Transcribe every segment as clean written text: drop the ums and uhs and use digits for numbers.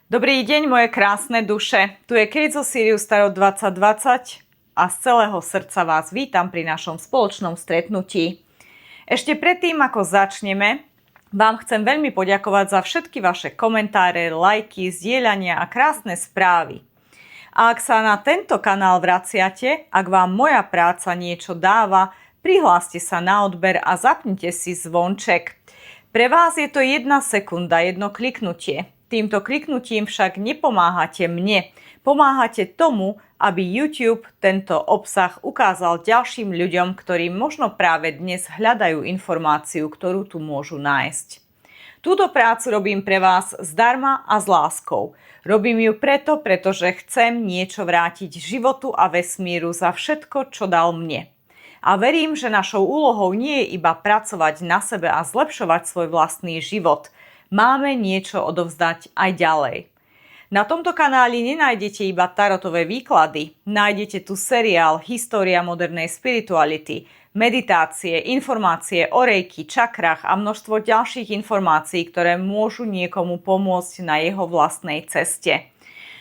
Dobrý deň, moje krásne duše. Tu je Kate zo Sirius Tarot 2020 a z celého srdca vás vítam pri našom spoločnom stretnutí. Ešte predtým, ako začneme, vám chcem veľmi poďakovať za všetky vaše komentáre, lajky, zdieľania a krásne správy. A ak sa na tento kanál vraciate, ak vám moja práca niečo dáva, prihláste sa na odber a zapnite si zvonček. Pre vás je to 1 sekunda, jedno kliknutie. Týmto kliknutím však nepomáhate mne, pomáhate tomu, aby YouTube tento obsah ukázal ďalším ľuďom, ktorí možno práve dnes hľadajú informáciu, ktorú tu môžu nájsť. Túto prácu robím pre vás zdarma a s láskou. Robím ju pretože chcem niečo vrátiť životu a vesmíru za všetko, čo dal mne. A verím, že našou úlohou nie je iba pracovať na sebe a zlepšovať svoj vlastný život. Máme niečo odovzdať aj ďalej. Na tomto kanáli nenájdete iba tarotové výklady, nájdete tu seriál História modernej spirituality, meditácie, informácie o rejki, čakrách a množstvo ďalších informácií, ktoré môžu niekomu pomôcť na jeho vlastnej ceste.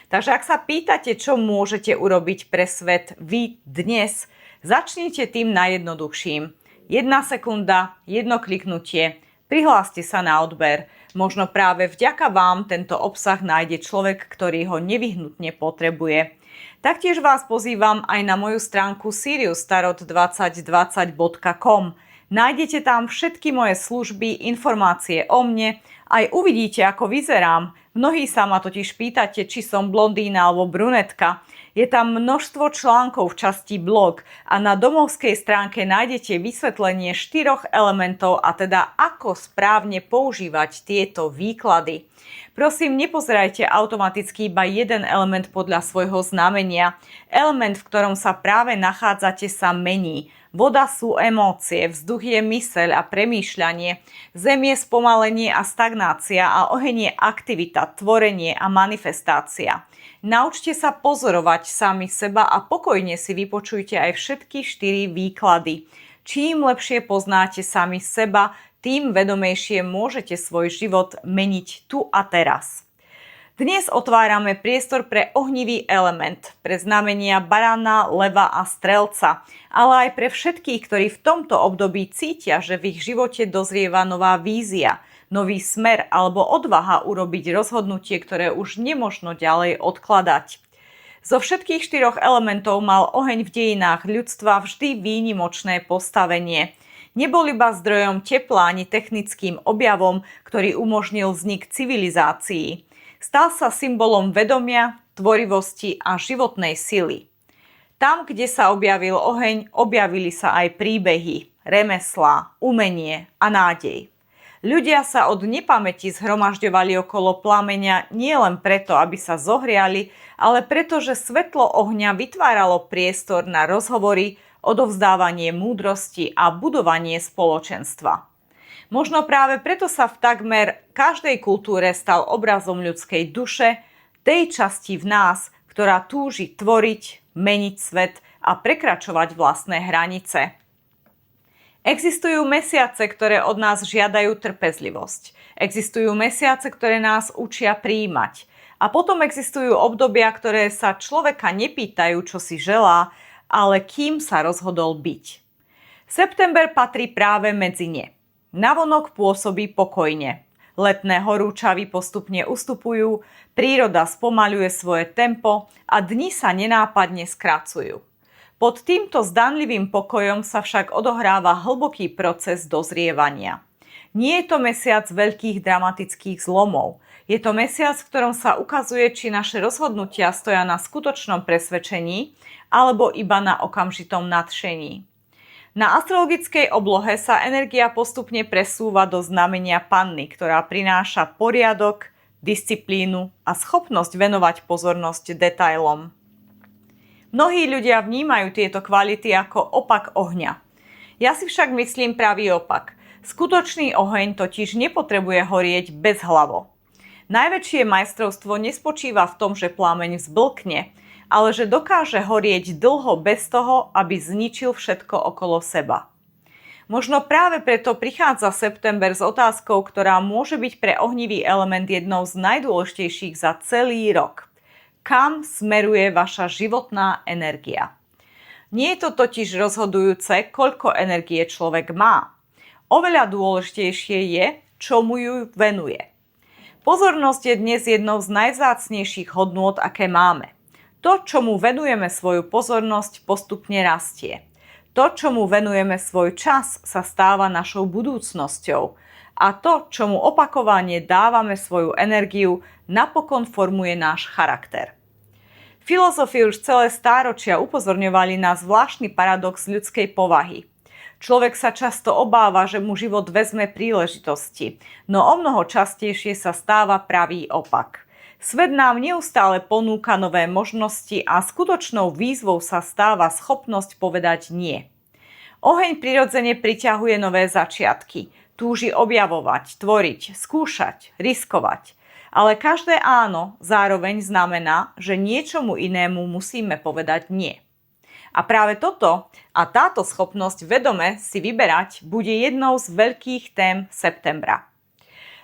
Takže ak sa pýtate, čo môžete urobiť pre svet vy dnes, začnite tým najjednoduchším. 1 sekunda, jedno kliknutie, prihláste sa na odber. Možno práve vďaka vám tento obsah nájde človek, ktorý ho nevyhnutne potrebuje. Taktiež vás pozývam aj na moju stránku siriustarot2020.com. Nájdete tam všetky moje služby, informácie o mne, aj uvidíte, ako vyzerám. Mnohí sa ma totiž pýtate, či som blondína alebo brunetka. Je tam množstvo článkov v časti blog a na domovskej stránke nájdete vysvetlenie 4 elementov a teda ako správne používať tieto výklady. Prosím, nepozerajte automaticky iba jeden element podľa svojho znamenia. Element, v ktorom sa práve nachádzate, sa mení. Voda sú emócie, vzduch je myseľ a premýšľanie, zem je spomalenie a stagnácia a oheň je aktivita, tvorenie a manifestácia. Naučte sa pozorovať sami seba a pokojne si vypočujte aj všetky 4 výklady. Čím lepšie poznáte sami seba, tým vedomejšie môžete svoj život meniť tu a teraz. Dnes otvárame priestor pre ohnivý element, pre znamenia barana, leva a strelca, ale aj pre všetkých, ktorí v tomto období cítia, že v ich živote dozrieva nová vízia, nový smer alebo odvaha urobiť rozhodnutie, ktoré už nemožno ďalej odkladať. Zo všetkých 4 elementov mal oheň v dejinách ľudstva vždy výnimočné postavenie. Nebol iba zdrojom tepla ani technickým objavom, ktorý umožnil vznik civilizácií. Stal sa symbolom vedomia, tvorivosti a životnej sily. Tam, kde sa objavil oheň, objavili sa aj príbehy, remeslá, umenie a nádej. Ľudia sa od nepamäti zhromažďovali okolo plameňa nielen preto, aby sa zohriali, ale preto, že svetlo ohňa vytváralo priestor na rozhovory, odovzdávanie múdrosti a budovanie spoločenstva. Možno práve preto sa v takmer každej kultúre stal obrazom ľudskej duše, tej časti v nás, ktorá túži tvoriť, meniť svet a prekračovať vlastné hranice. Existujú mesiace, ktoré od nás žiadajú trpezlivosť. Existujú mesiace, ktoré nás učia prijímať. A potom existujú obdobia, ktoré sa človeka nepýtajú, čo si želá, ale kým sa rozhodol byť. September patrí práve medzi ne. Navonok pôsobí pokojne. Letné horúčavy postupne ustupujú, príroda spomaľuje svoje tempo a dni sa nenápadne skracujú. Pod týmto zdanlivým pokojom sa však odohráva hlboký proces dozrievania. Nie je to mesiac veľkých dramatických zlomov. Je to mesiac, v ktorom sa ukazuje, či naše rozhodnutia stoja na skutočnom presvedčení alebo iba na okamžitom nadšení. Na astrologickej oblohe sa energia postupne presúva do znamenia panny, ktorá prináša poriadok, disciplínu a schopnosť venovať pozornosť detailom. Mnohí ľudia vnímajú tieto kvality ako opak ohňa. Ja si však myslím pravý opak. Skutočný oheň totiž nepotrebuje horieť bezhlavo. Najväčšie majstrovstvo nespočíva v tom, že plameň vzblkne, ale že dokáže horieť dlho bez toho, aby zničil všetko okolo seba. Možno práve preto prichádza september s otázkou, ktorá môže byť pre ohnivý element jednou z najdôležitejších za celý rok. Kam smeruje vaša životná energia? Nie je to totiž rozhodujúce, koľko energie človek má. Oveľa dôležitejšie je, čomu ju venuje. Pozornosť je dnes jednou z najvzácnejších hodnôt, aké máme. To, čomu venujeme svoju pozornosť, postupne rastie. To, čomu venujeme svoj čas, sa stáva našou budúcnosťou. A to, čomu opakovane dávame svoju energiu, napokon formuje náš charakter. Filozofi už celé stáročia upozorňovali na zvláštny paradox ľudskej povahy. Človek sa často obáva, že mu život vezme príležitosti, no omnoho častejšie sa stáva pravý opak. Svet nám neustále ponúka nové možnosti a skutočnou výzvou sa stáva schopnosť povedať nie. Oheň prirodzene priťahuje nové začiatky, túži objavovať, tvoriť, skúšať, riskovať. Ale každé áno zároveň znamená, že niečomu inému musíme povedať nie. A práve toto a táto schopnosť vedome si vyberať bude jednou z veľkých tém septembra.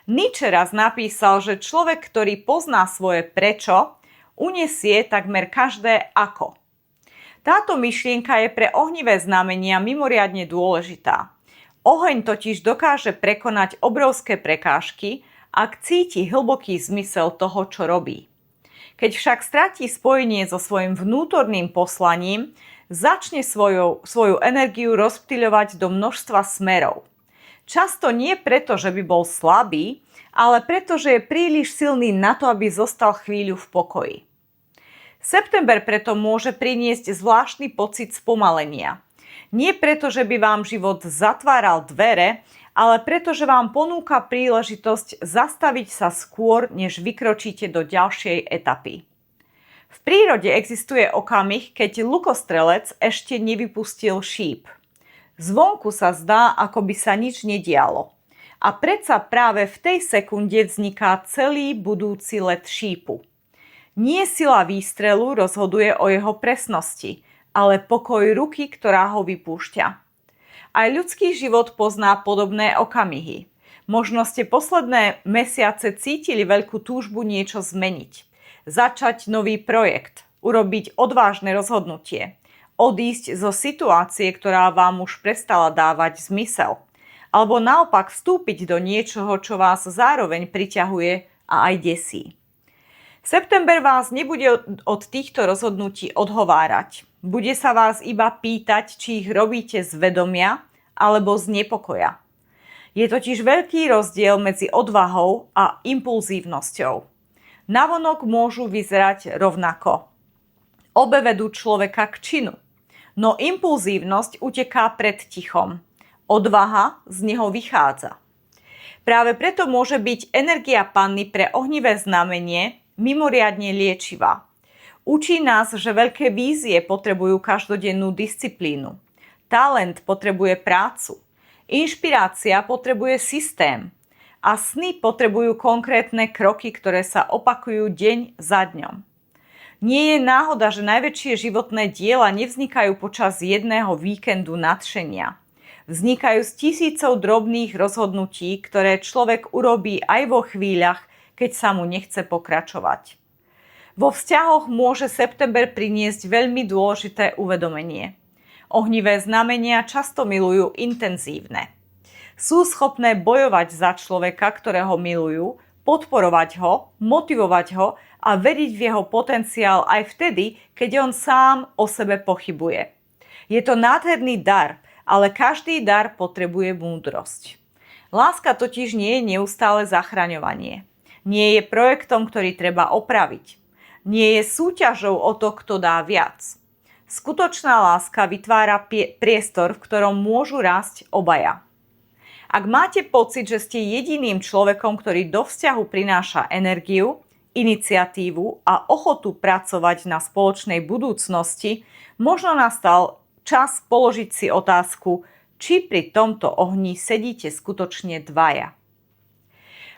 Nietzsche raz napísal, že človek, ktorý pozná svoje prečo, unesie takmer každé ako. Táto myšlienka je pre ohnivé znamenia mimoriadne dôležitá. Oheň totiž dokáže prekonať obrovské prekážky, ak cíti hlboký zmysel toho, čo robí. Keď však stratí spojenie so svojím vnútorným poslaním, začne svoju energiu rozptýľovať do množstva smerov. Často nie preto, že by bol slabý, ale preto, že je príliš silný na to, aby zostal chvíľu v pokoji. September preto môže priniesť zvláštny pocit spomalenia. Nie preto, že by vám život zatváral dvere, ale preto, že vám ponúka príležitosť zastaviť sa skôr, než vykročíte do ďalšej etapy. V prírode existuje okamih, keď lukostrelec ešte nevypustil šíp. Zvonku sa zdá, ako by sa nič nedialo. A predsa práve v tej sekunde vzniká celý budúci let šípu. Nie sila výstrelu rozhoduje o jeho presnosti, ale pokoj ruky, ktorá ho vypúšťa. Aj ľudský život pozná podobné okamihy. Možno ste posledné mesiace cítili veľkú túžbu niečo zmeniť. Začať nový projekt, urobiť odvážne rozhodnutie. Odísť zo situácie, ktorá vám už prestala dávať zmysel. Alebo naopak vstúpiť do niečoho, čo vás zároveň priťahuje a aj desí. September vás nebude od týchto rozhodnutí odhovárať. Bude sa vás iba pýtať, či ich robíte z vedomia alebo z nepokoja. Je totiž veľký rozdiel medzi odvahou a impulzívnosťou. Navonok môžu vyzerať rovnako. Obe vedú človeka k činu. No impulzívnosť uteká pred tichom. Odvaha z neho vychádza. Práve preto môže byť energia panny pre ohnivé znamenie mimoriadne liečivá. Učí nás, že veľké vízie potrebujú každodennú disciplínu. Talent potrebuje prácu. Inšpirácia potrebuje systém. A sny potrebujú konkrétne kroky, ktoré sa opakujú deň za dňom. Nie je náhoda, že najväčšie životné diela nevznikajú počas jedného víkendu nadšenia. Vznikajú z tisícov drobných rozhodnutí, ktoré človek urobí aj vo chvíľach, keď sa mu nechce pokračovať. Vo vzťahoch môže september priniesť veľmi dôležité uvedomenie. Ohnivé znamenia často milujú intenzívne. Sú schopné bojovať za človeka, ktorého milujú, podporovať ho, motivovať ho a veriť v jeho potenciál aj vtedy, keď on sám o sebe pochybuje. Je to nádherný dar, ale každý dar potrebuje múdrosť. Láska totiž nie je neustále zachraňovanie. Nie je projektom, ktorý treba opraviť. Nie je súťažou o to, kto dá viac. Skutočná láska vytvára priestor, v ktorom môžu rásť obaja. Ak máte pocit, že ste jediným človekom, ktorý do vzťahu prináša energiu, iniciatívu a ochotu pracovať na spoločnej budúcnosti, možno nastal čas položiť si otázku, či pri tomto ohni sedíte skutočne dvaja.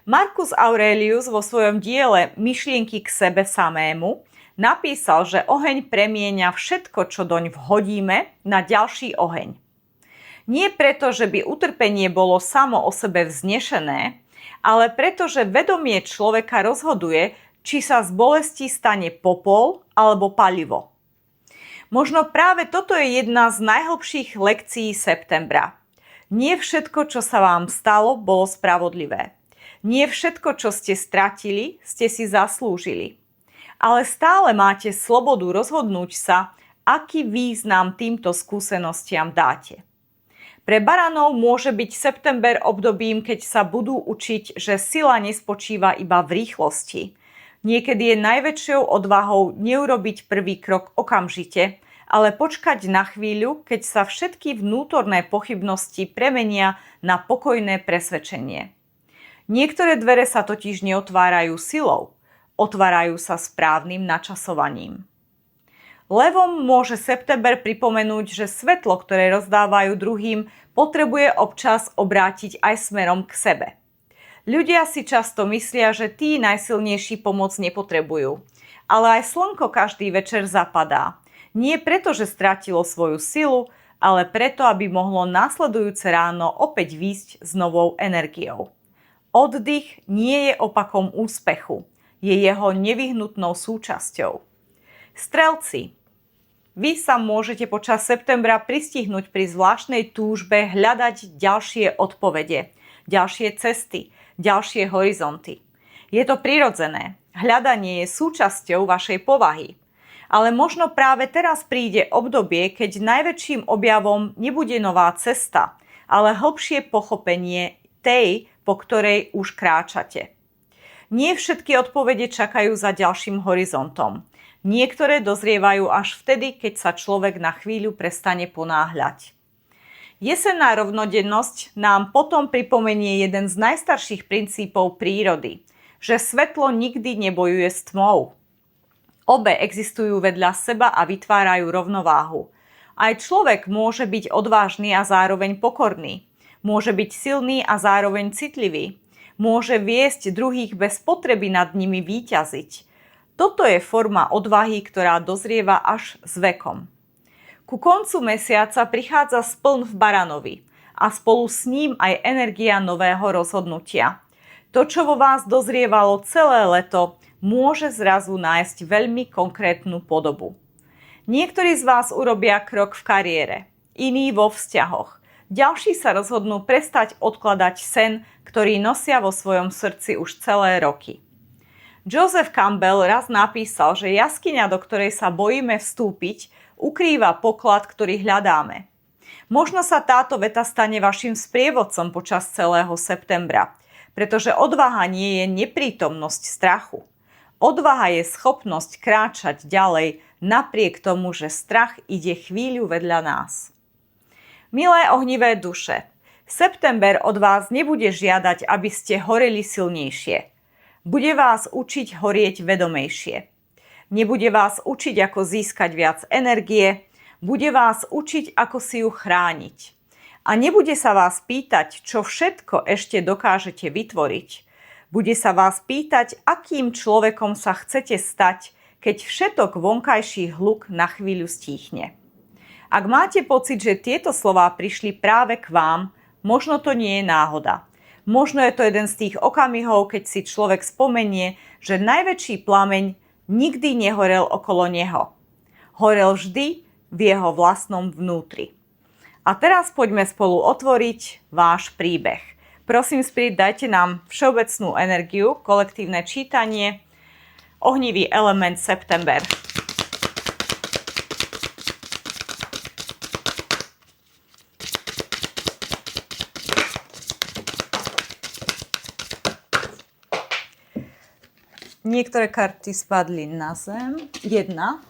Marcus Aurelius vo svojom diele Myšlienky k sebe samému napísal, že oheň premieňa všetko, čo doň vhodíme, na ďalší oheň. Nie preto, že by utrpenie bolo samo o sebe vznešené, ale preto, že vedomie človeka rozhoduje, či sa z bolesti stane popol alebo palivo. Možno práve toto je jedna z najhlbších lekcií septembra. Nie všetko, čo sa vám stalo, bolo spravodlivé. Nie všetko, čo ste stratili, ste si zaslúžili. Ale stále máte slobodu rozhodnúť sa, aký význam týmto skúsenostiam dáte. Pre baranov môže byť september obdobím, keď sa budú učiť, že sila nespočíva iba v rýchlosti. Niekedy je najväčšou odvahou neurobiť prvý krok okamžite, ale počkať na chvíľu, keď sa všetky vnútorné pochybnosti premenia na pokojné presvedčenie. Niektoré dvere sa totiž neotvárajú silou, otvárajú sa správnym načasovaním. Levom môže september pripomenúť, že svetlo, ktoré rozdávajú druhým, potrebuje občas obrátiť aj smerom k sebe. Ľudia si často myslia, že tí najsilnejší pomoc nepotrebujú. Ale aj slnko každý večer zapadá. Nie preto, že stratilo svoju silu, ale preto, aby mohlo nasledujúce ráno opäť výjsť s novou energiou. Oddych nie je opakom úspechu, je jeho nevyhnutnou súčasťou. Strelci, vy sa môžete počas septembra pristihnúť pri zvláštnej túžbe hľadať ďalšie odpovede, ďalšie cesty, ďalšie horizonty. Je to prirodzené. Hľadanie je súčasťou vašej povahy. Ale možno práve teraz príde obdobie, keď najväčším objavom nebude nová cesta, ale hlbšie pochopenie tej, po ktorej už kráčate. Nie všetky odpovede čakajú za ďalším horizontom. Niektoré dozrievajú až vtedy, keď sa človek na chvíľu prestane ponáhľať. Jesenná rovnodennosť nám potom pripomenie jeden z najstarších princípov prírody, že svetlo nikdy nebojuje s tmou. Obe existujú vedľa seba a vytvárajú rovnováhu. Aj človek môže byť odvážny a zároveň pokorný. Môže byť silný a zároveň citlivý. Môže viesť druhých bez potreby nad nimi víťaziť. Toto je forma odvahy, ktorá dozrieva až s vekom. Ku koncu mesiaca prichádza spln v baranovi a spolu s ním aj energia nového rozhodnutia. To, čo vo vás dozrievalo celé leto, môže zrazu nájsť veľmi konkrétnu podobu. Niektorí z vás urobia krok v kariére, iní vo vzťahoch. Ďalší sa rozhodnú prestať odkladať sen, ktorý nosia vo svojom srdci už celé roky. Joseph Campbell raz napísal, že jaskyňa, do ktorej sa bojíme vstúpiť, ukrýva poklad, ktorý hľadáme. Možno sa táto veta stane vašim sprievodcom počas celého septembra, pretože odvaha nie je neprítomnosť strachu. Odvaha je schopnosť kráčať ďalej napriek tomu, že strach ide chvíľu vedľa nás. Milé ohnivé duše, september od vás nebude žiadať, aby ste horeli silnejšie. Bude vás učiť horieť vedomejšie. Nebude vás učiť, ako získať viac energie, bude vás učiť, ako si ju chrániť. A nebude sa vás pýtať, čo všetko ešte dokážete vytvoriť. Bude sa vás pýtať, akým človekom sa chcete stať, keď všetok vonkajší hluk na chvíľu stíchne. Ak máte pocit, že tieto slová prišli práve k vám, možno to nie je náhoda. Možno je to jeden z tých okamihov, keď si človek spomenie, že najväčší plameň nikdy nehorel okolo neho. Horel vždy v jeho vlastnom vnútri. A teraz poďme spolu otvoriť váš príbeh. Prosím, Spirit, dajte nám všeobecnú energiu, kolektívne čítanie, ohnivý element september. Niektoré karty spadli na zem. Jedna.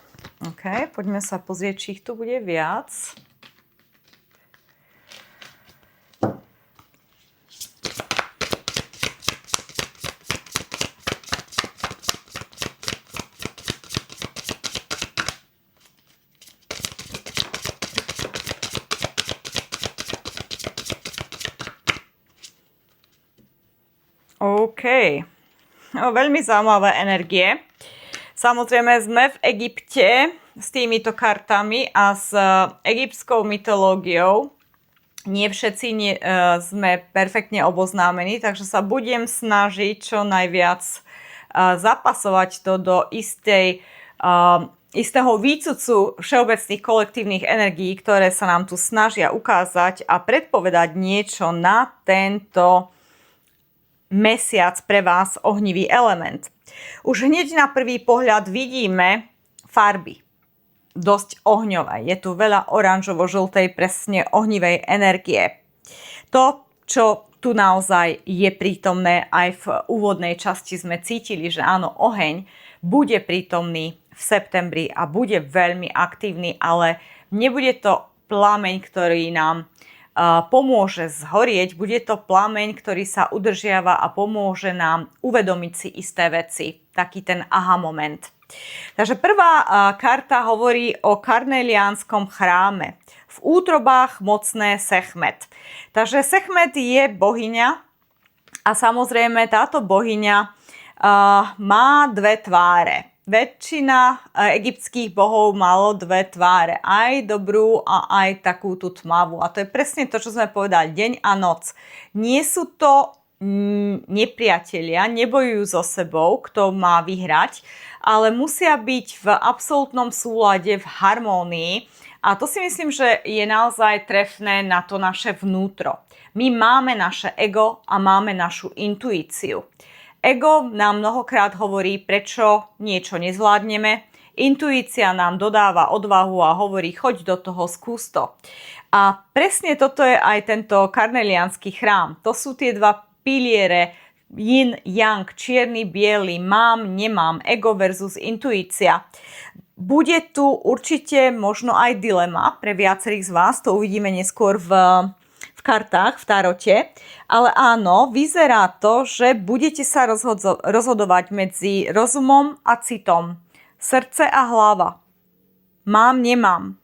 OK, poďme sa pozrieť, či ich tu bude viac. OK. Veľmi zaujímavé energie. Samozrejme sme v Egypte s týmito kartami a s egyptskou mytológiou nie všetci sme perfektne oboznámení, takže sa budem snažiť čo najviac zapasovať to do istého výcucu všeobecných kolektívnych energií, ktoré sa nám tu snažia ukázať a predpovedať niečo na tento mesiac pre vás ohnivý element. Už hneď na prvý pohľad vidíme farby. Dosť ohňové. Je tu veľa oranžovo-žltej, presne ohnivej energie. To, čo tu naozaj je prítomné, aj v úvodnej časti sme cítili, že áno, oheň bude prítomný v septembri a bude veľmi aktívny, ale nebude to plameň, ktorý nám pomôže zhorieť, bude to plameň, ktorý sa udržiava a pomôže nám uvedomiť si isté veci. Taký ten aha moment. Takže prvá karta hovorí o karneliánskom chráme. V útrobách mocné Sechmet. Takže Sechmet je bohyňa a samozrejme táto bohyňa má dve tváre. Väčšina egyptských bohov malo dve tváre. Aj dobrú a aj takú tú tmavú. A to je presne to, čo sme povedali. Deň a noc. Nie sú to nepriatelia, nebojujú so sebou, kto má vyhrať, ale musia byť v absolútnom súlade, v harmónii. A to si myslím, že je naozaj trefné na to naše vnútro. My máme naše ego a máme našu intuíciu. Ego nám mnohokrát hovorí, prečo niečo nezvládneme. Intuícia nám dodáva odvahu a hovorí, choď do toho, skús to. A presne toto je aj tento karneliánsky chrám. To sú tie dva piliere, yin, yang, čierny, biely, mám, nemám, ego versus intuícia. Bude tu určite možno aj dilema pre viacerých z vás, to uvidíme neskôr v kartách, v tarote, ale áno, vyzerá to, že budete sa rozhodovať medzi rozumom a citom. Srdce a hlava. Mám, nemám.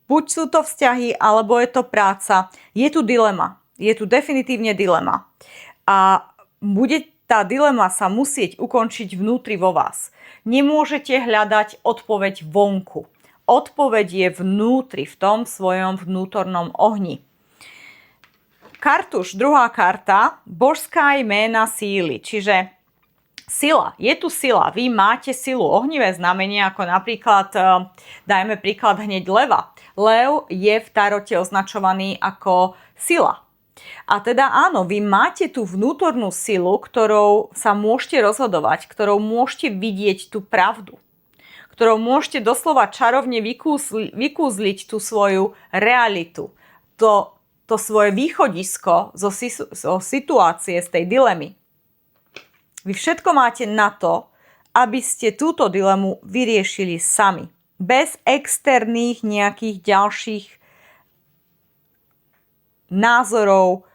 Buď sú to vzťahy, alebo je to práca. Je tu dilema. Je tu definitívne dilema. A bude tá dilema sa musieť ukončiť vnútri vo vás. Nemôžete hľadať odpoveď vonku. Odpoveď je vnútri, v tom svojom vnútornom ohni. Kartuš, druhá karta, božská jména síly, čiže sila, je tu sila, vy máte silu, ohnivé znamenie, ako napríklad, dajme príklad hneď leva. Lev je v tarote označovaný ako sila. A teda áno, vy máte tú vnútornú silu, ktorou sa môžete rozhodovať, ktorou môžete vidieť tú pravdu, ktorou môžete doslova čarovne vykúzliť tú svoju realitu, to svoje východisko zo situácie, z tej dilemy. Vy všetko máte na to, aby ste túto dilemu vyriešili sami. Bez externých nejakých ďalších názorov.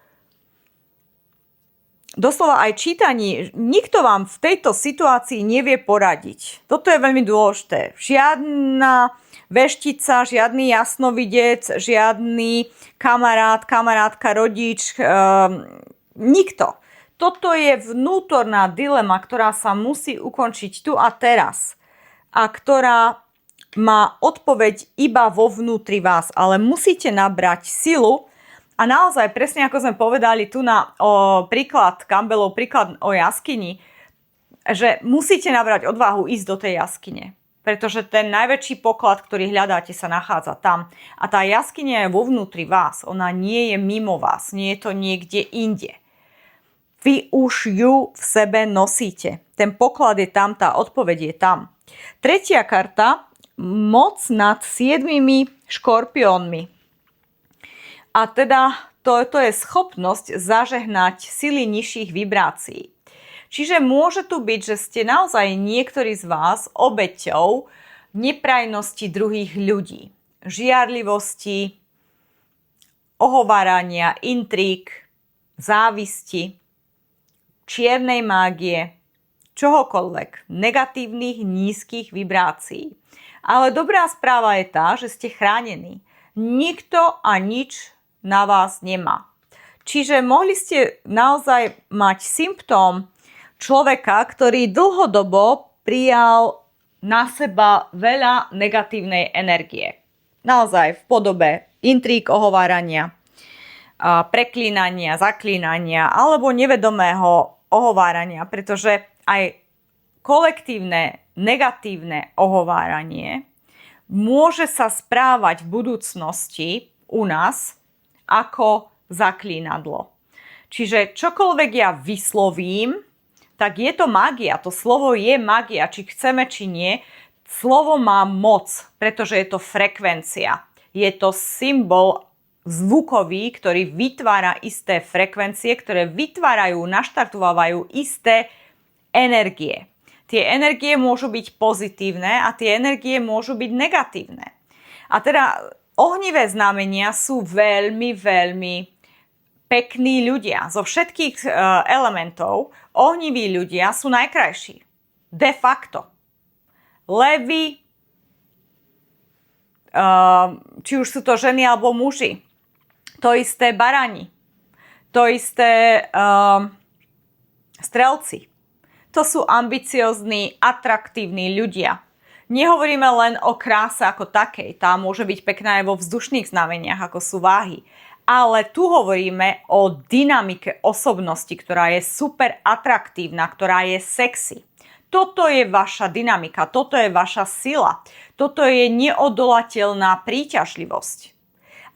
Doslova aj čítaní, nikto vám v tejto situácii nevie poradiť. Toto je veľmi dôležité. Žiadna veštica, žiadny jasnovidec, žiadny kamarát, kamarátka, rodič, nikto. Toto je vnútorná dilema, ktorá sa musí ukončiť tu a teraz a ktorá má odpoveď iba vo vnútri vás, ale musíte nabrať silu. A naozaj, presne ako sme povedali tu príklad Campbellov, príklad o jaskyni, že musíte nabrať odvahu ísť do tej jaskyne. Pretože ten najväčší poklad, ktorý hľadáte, sa nachádza tam. A tá jaskyňa je vo vnútri vás. Ona nie je mimo vás. Nie je to niekde inde. Vy už ju v sebe nosíte. Ten poklad je tam, tá odpoveď je tam. Tretia karta. Moc nad 7 škorpiónmi. A teda to je schopnosť zažehnať sily nižších vibrácií. Čiže môže tu byť, že ste naozaj niektorí z vás obeťou neprajnosti druhých ľudí. Žiarlivosti, ohovárania, intríg, závisti, čiernej mágie, čohokoľvek, negatívnych, nízkych vibrácií. Ale dobrá správa je tá, že ste chránení. Nikto a nič na vás nemá. Čiže mohli ste naozaj mať symptóm človeka, ktorý dlhodobo prijal na seba veľa negatívnej energie. Naozaj v podobe intríg, ohovárania, preklínania, zaklínania alebo nevedomého ohovárania, pretože aj kolektívne negatívne ohováranie môže sa správať v budúcnosti u nás ako zaklínadlo. Čiže čokoľvek ja vyslovím, tak je to magia. To slovo je magia, či chceme, či nie. Slovo má moc, pretože je to frekvencia. Je to symbol zvukový, ktorý vytvára isté frekvencie, ktoré vytvárajú, naštartovávajú isté energie. Tie energie môžu byť pozitívne a tie energie môžu byť negatívne. A teda ohnivé znamenia sú veľmi, veľmi pekní ľudia. Zo všetkých elementov ohniví ľudia sú najkrajší. De facto. Levy, či už sú to ženy alebo muži. To isté barani. To isté strelci. To sú ambiciozní, atraktívni ľudia. Nehovoríme len o kráse ako takej. Tá môže byť pekná aj vo vzdušných znameniach, ako sú váhy. Ale tu hovoríme o dynamike osobnosti, ktorá je super atraktívna, ktorá je sexy. Toto je vaša dynamika, toto je vaša sila. Toto je neodolateľná príťažlivosť.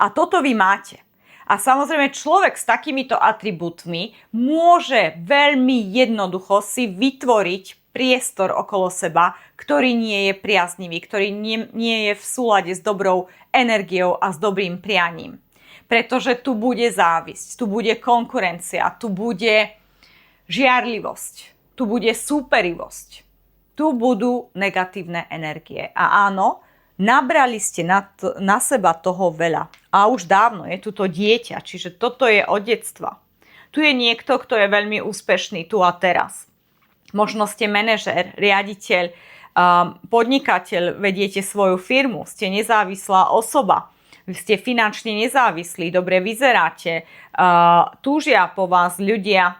A toto vy máte. A samozrejme človek s takýmito atribútmi môže veľmi jednoducho si vytvoriť priestor okolo seba, ktorý nie je priaznivý, ktorý nie je v súlade s dobrou energiou a s dobrým prianím. Pretože tu bude závisť, tu bude konkurencia, tu bude žiarlivosť, tu bude súperivosť, tu budú negatívne energie. A áno, nabrali ste na seba toho veľa. A už dávno je tu to dieťa, čiže toto je od detstva. Tu je niekto, kto je veľmi úspešný tu a teraz. Možno ste manažér, riaditeľ, podnikateľ, vediete svoju firmu, ste nezávislá osoba, ste finančne nezávislí, dobre vyzeráte, túžia po vás ľudia,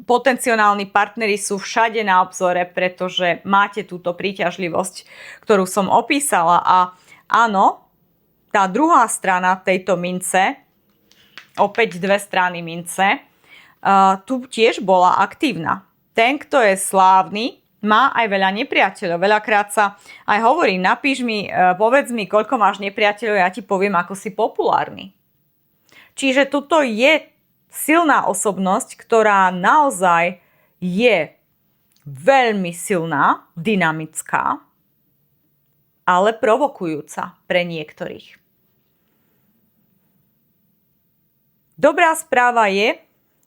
potenciálni partneri sú všade na obzore, pretože máte túto príťažlivosť, ktorú som opísala. A áno, tá druhá strana tejto mince, opäť dve strany mince, tu tiež bola aktívna. Ten, kto je slávny, má aj veľa nepriateľov. Veľakrát sa aj hovorí, napíš mi, povedz mi, koľko máš nepriateľov, ja ti poviem, ako si populárny. Čiže toto je silná osobnosť, ktorá naozaj je veľmi silná, dynamická, ale provokujúca pre niektorých. Dobrá správa je,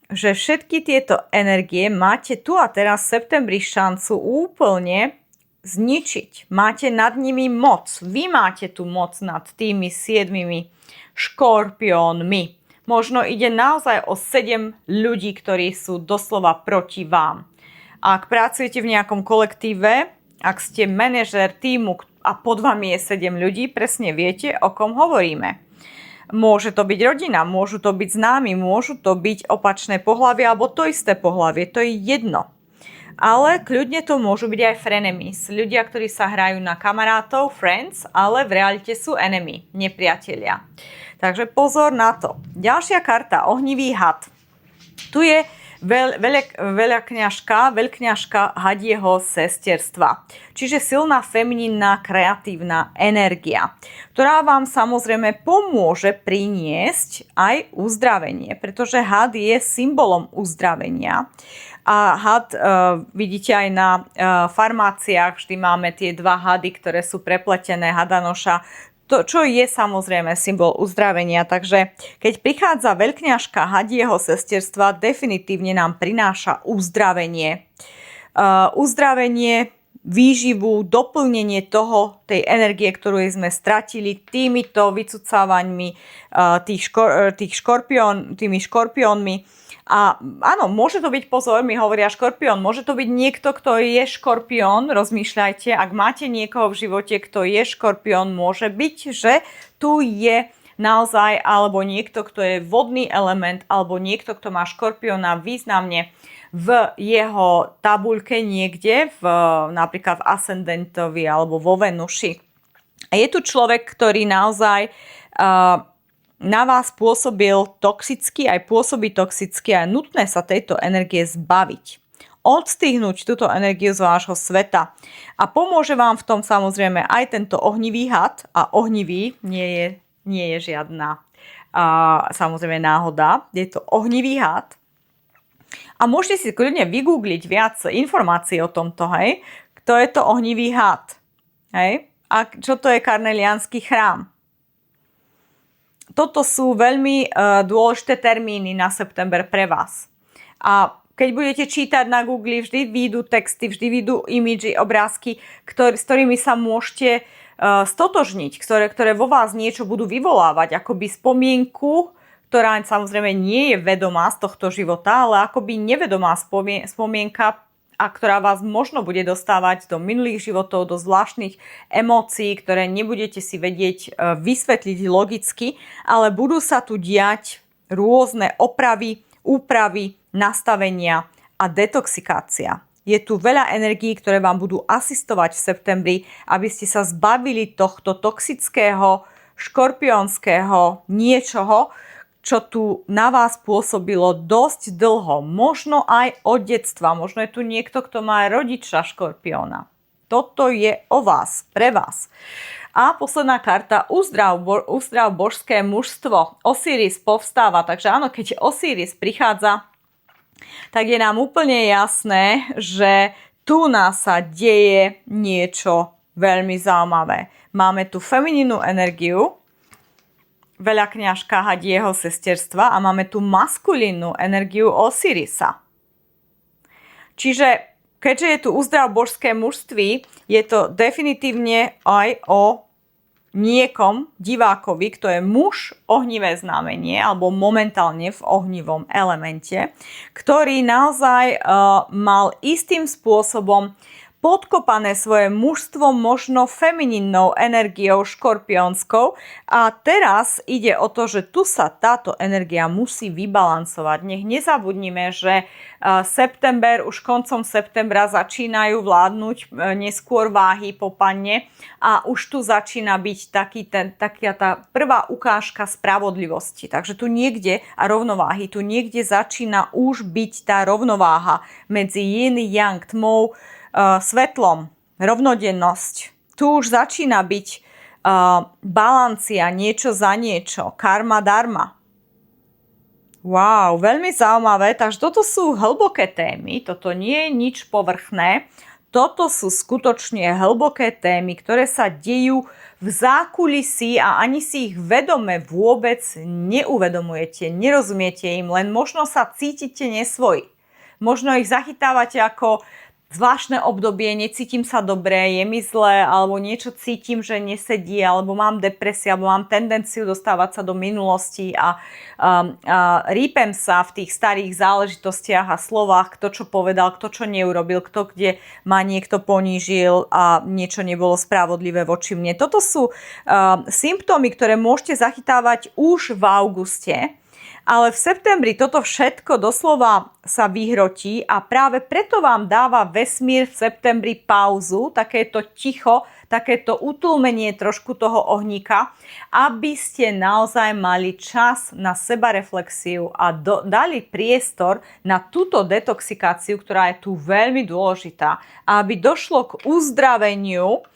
že všetky tieto energie máte tu a teraz v septembri šancu úplne zničiť. Máte nad nimi moc. Vy máte tu moc nad tými 7 škorpiónmi. Možno ide naozaj o 7 ľudí, ktorí sú doslova proti vám. Ak pracujete v nejakom kolektíve, ak ste manažér tímu a pod vami je 7 ľudí, presne viete, o kom hovoríme. Môže to byť rodina, môžu to byť známi, môžu to byť opačné pohlavie alebo to isté pohlavie, to je jedno. Ale kľudne to môžu byť aj frenemies, ľudia, ktorí sa hrajú na kamarátov, friends, ale v realite sú enemy, nepriatelia. Takže pozor na to. Ďalšia karta, ohnivý had. Tu je veľkňažka hadieho sesterstva. Čiže silná feminínna kreatívna energia, ktorá vám samozrejme pomôže priniesť aj uzdravenie, pretože had je symbolom uzdravenia. A had vidíte aj na farmáciách, vždy máme tie dva hady, ktoré sú prepletené, hadanoša, to, čo je samozrejme symbol uzdravenia. Takže keď prichádza veľkňažka hadieho sesterstva, definitívne nám prináša uzdravenie. Uzdravenie, výživu, doplnenie tej energie, ktorú sme stratili týmito vycucávaňmi tými škorpiónmi. A áno, môže to byť, pozor, mi hovoria škorpión, môže to byť niekto, kto je škorpión, rozmýšľajte, ak máte niekoho v živote, kto je škorpión, môže byť, že tu je naozaj, alebo niekto, kto je vodný element, alebo niekto, kto má škorpióna významne v jeho tabuľke niekde, napríklad v ascendentovi alebo vo Venuši. A je tu človek, ktorý naozaj na vás pôsobil toxicky, aj pôsobí toxicky a je nutné sa tejto energie zbaviť. Odstihnúť túto energiu z vášho sveta. A pomôže vám v tom samozrejme aj tento ohnivý had. A ohnivý nie je žiadna samozrejme náhoda. Je to ohnivý had. A môžete si kľudne vygoogliť viac informácií o tomto, hej. Kto je to ohnivý had? Hej. A čo to je karneliánsky chrám? Toto sú veľmi dôležité termíny na september pre vás. A keď budete čítať na Google, vždy výjdu texty, vždy výjdu imidži, obrázky, s ktorými sa môžete stotožniť, ktoré vo vás niečo budú vyvolávať, akoby spomienku, ktorá samozrejme nie je vedomá z tohto života, ale akoby nevedomá spomienka, a ktorá vás možno bude dostávať do minulých životov, do zvláštnych emócií, ktoré nebudete si vedieť vysvetliť logicky, ale budú sa tu diať rôzne opravy, úpravy, nastavenia a detoxikácia. Je tu veľa energií, ktoré vám budú asistovať v septembri, aby ste sa zbavili tohto toxického, škorpiónskeho niečoho, čo tu na vás pôsobilo dosť dlho, možno aj od detstva, možno je tu niekto, kto má rodiča škorpióna. Toto je o vás, pre vás. A posledná karta, uzdrav božské mužstvo. Osiris povstáva, takže áno, keď Osiris prichádza, tak je nám úplne jasné, že tu nás sa deje niečo veľmi zaujímavé. Máme tu feminínu energiu, veľakňažka Hadieho sesterstva a máme tu maskulínnu energiu Osirisa. Čiže keďže je tu uzdrav božské mužství, je to definitívne aj o niekom, divákovi, kto je muž, ohnivé znamenie alebo momentálne v ohnivom elemente, ktorý naozaj mal istým spôsobom podkopané svoje mužstvo možno feminínnou energiou škorpiónskou a teraz ide o to, že tu sa táto energia musí vybalancovať. Nech nezabudnime, že september, už koncom septembra začínajú vládnuť neskôr váhy po panne a už tu začína byť taká tá prvá ukážka spravodlivosti. Takže tu niekde a rovnováhy, tu niekde začína už byť tá rovnováha medzi yin, yang, tmou, svetlom, rovnodennosť. Tu už začína byť balancia, niečo za niečo, karma, dharma. Wow, veľmi zaujímavé. Takže toto sú hlboké témy, toto nie je nič povrchné. Toto sú skutočne hlboké témy, ktoré sa dejú v zákulisí a ani si ich vedome vôbec neuvedomujete, nerozumiete im, len možno sa cítite nesvoji. Možno ich zachytávate ako zvláštne obdobie, necítim sa dobre, je mi zle, alebo niečo cítim, že nesedí, alebo mám depresiu, alebo mám tendenciu dostávať sa do minulosti a rýpem sa v tých starých záležitostiach a slovách, kto čo povedal, kto čo neurobil, kto kde ma niekto ponížil a niečo nebolo spravodlivé voči mne. Toto sú symptómy, ktoré môžete zachytávať už v auguste. Ale v septembri toto všetko doslova sa vyhrotí a práve preto vám dáva vesmír v septembri pauzu, takéto ticho, takéto utlmenie trošku toho ohníka, aby ste naozaj mali čas na sebareflexiu a dali priestor na túto detoxikáciu, ktorá je tu veľmi dôležitá, aby došlo k uzdraveniu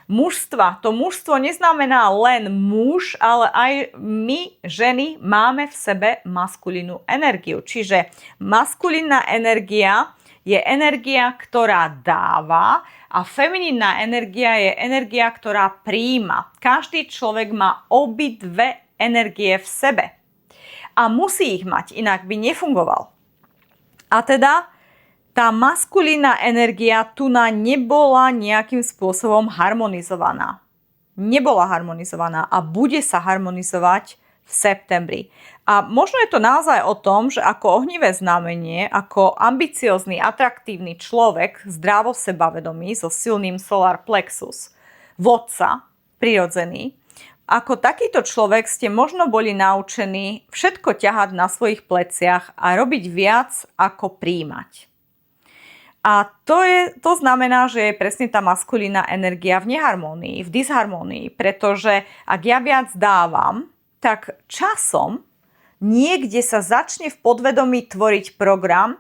mužstva. To mužstvo neznamená len muž, ale aj my, ženy, máme v sebe maskulínu energiu. Čiže maskulínna energia je energia, ktorá dáva a feminínna energia je energia, ktorá prijíma. Každý človek má obidve energie v sebe. A musí ich mať, inak by nefungoval. A teda tá maskulínna energia tu nebola nejakým spôsobom harmonizovaná. Nebola harmonizovaná a bude sa harmonizovať v septembri. A možno je to naozaj o tom, že ako ohnivé znamenie, ako ambiciózny, atraktívny človek, zdravo sebavedomý, so silným solar plexus, vodca, prirodzený, ako takýto človek ste možno boli naučení všetko ťahať na svojich pleciach a robiť viac ako prijímať. A to znamená, že je presne tá maskulínna energia v neharmónii, v disharmónii, pretože ak ja viac dávam, tak časom niekde sa začne v podvedomí tvoriť program,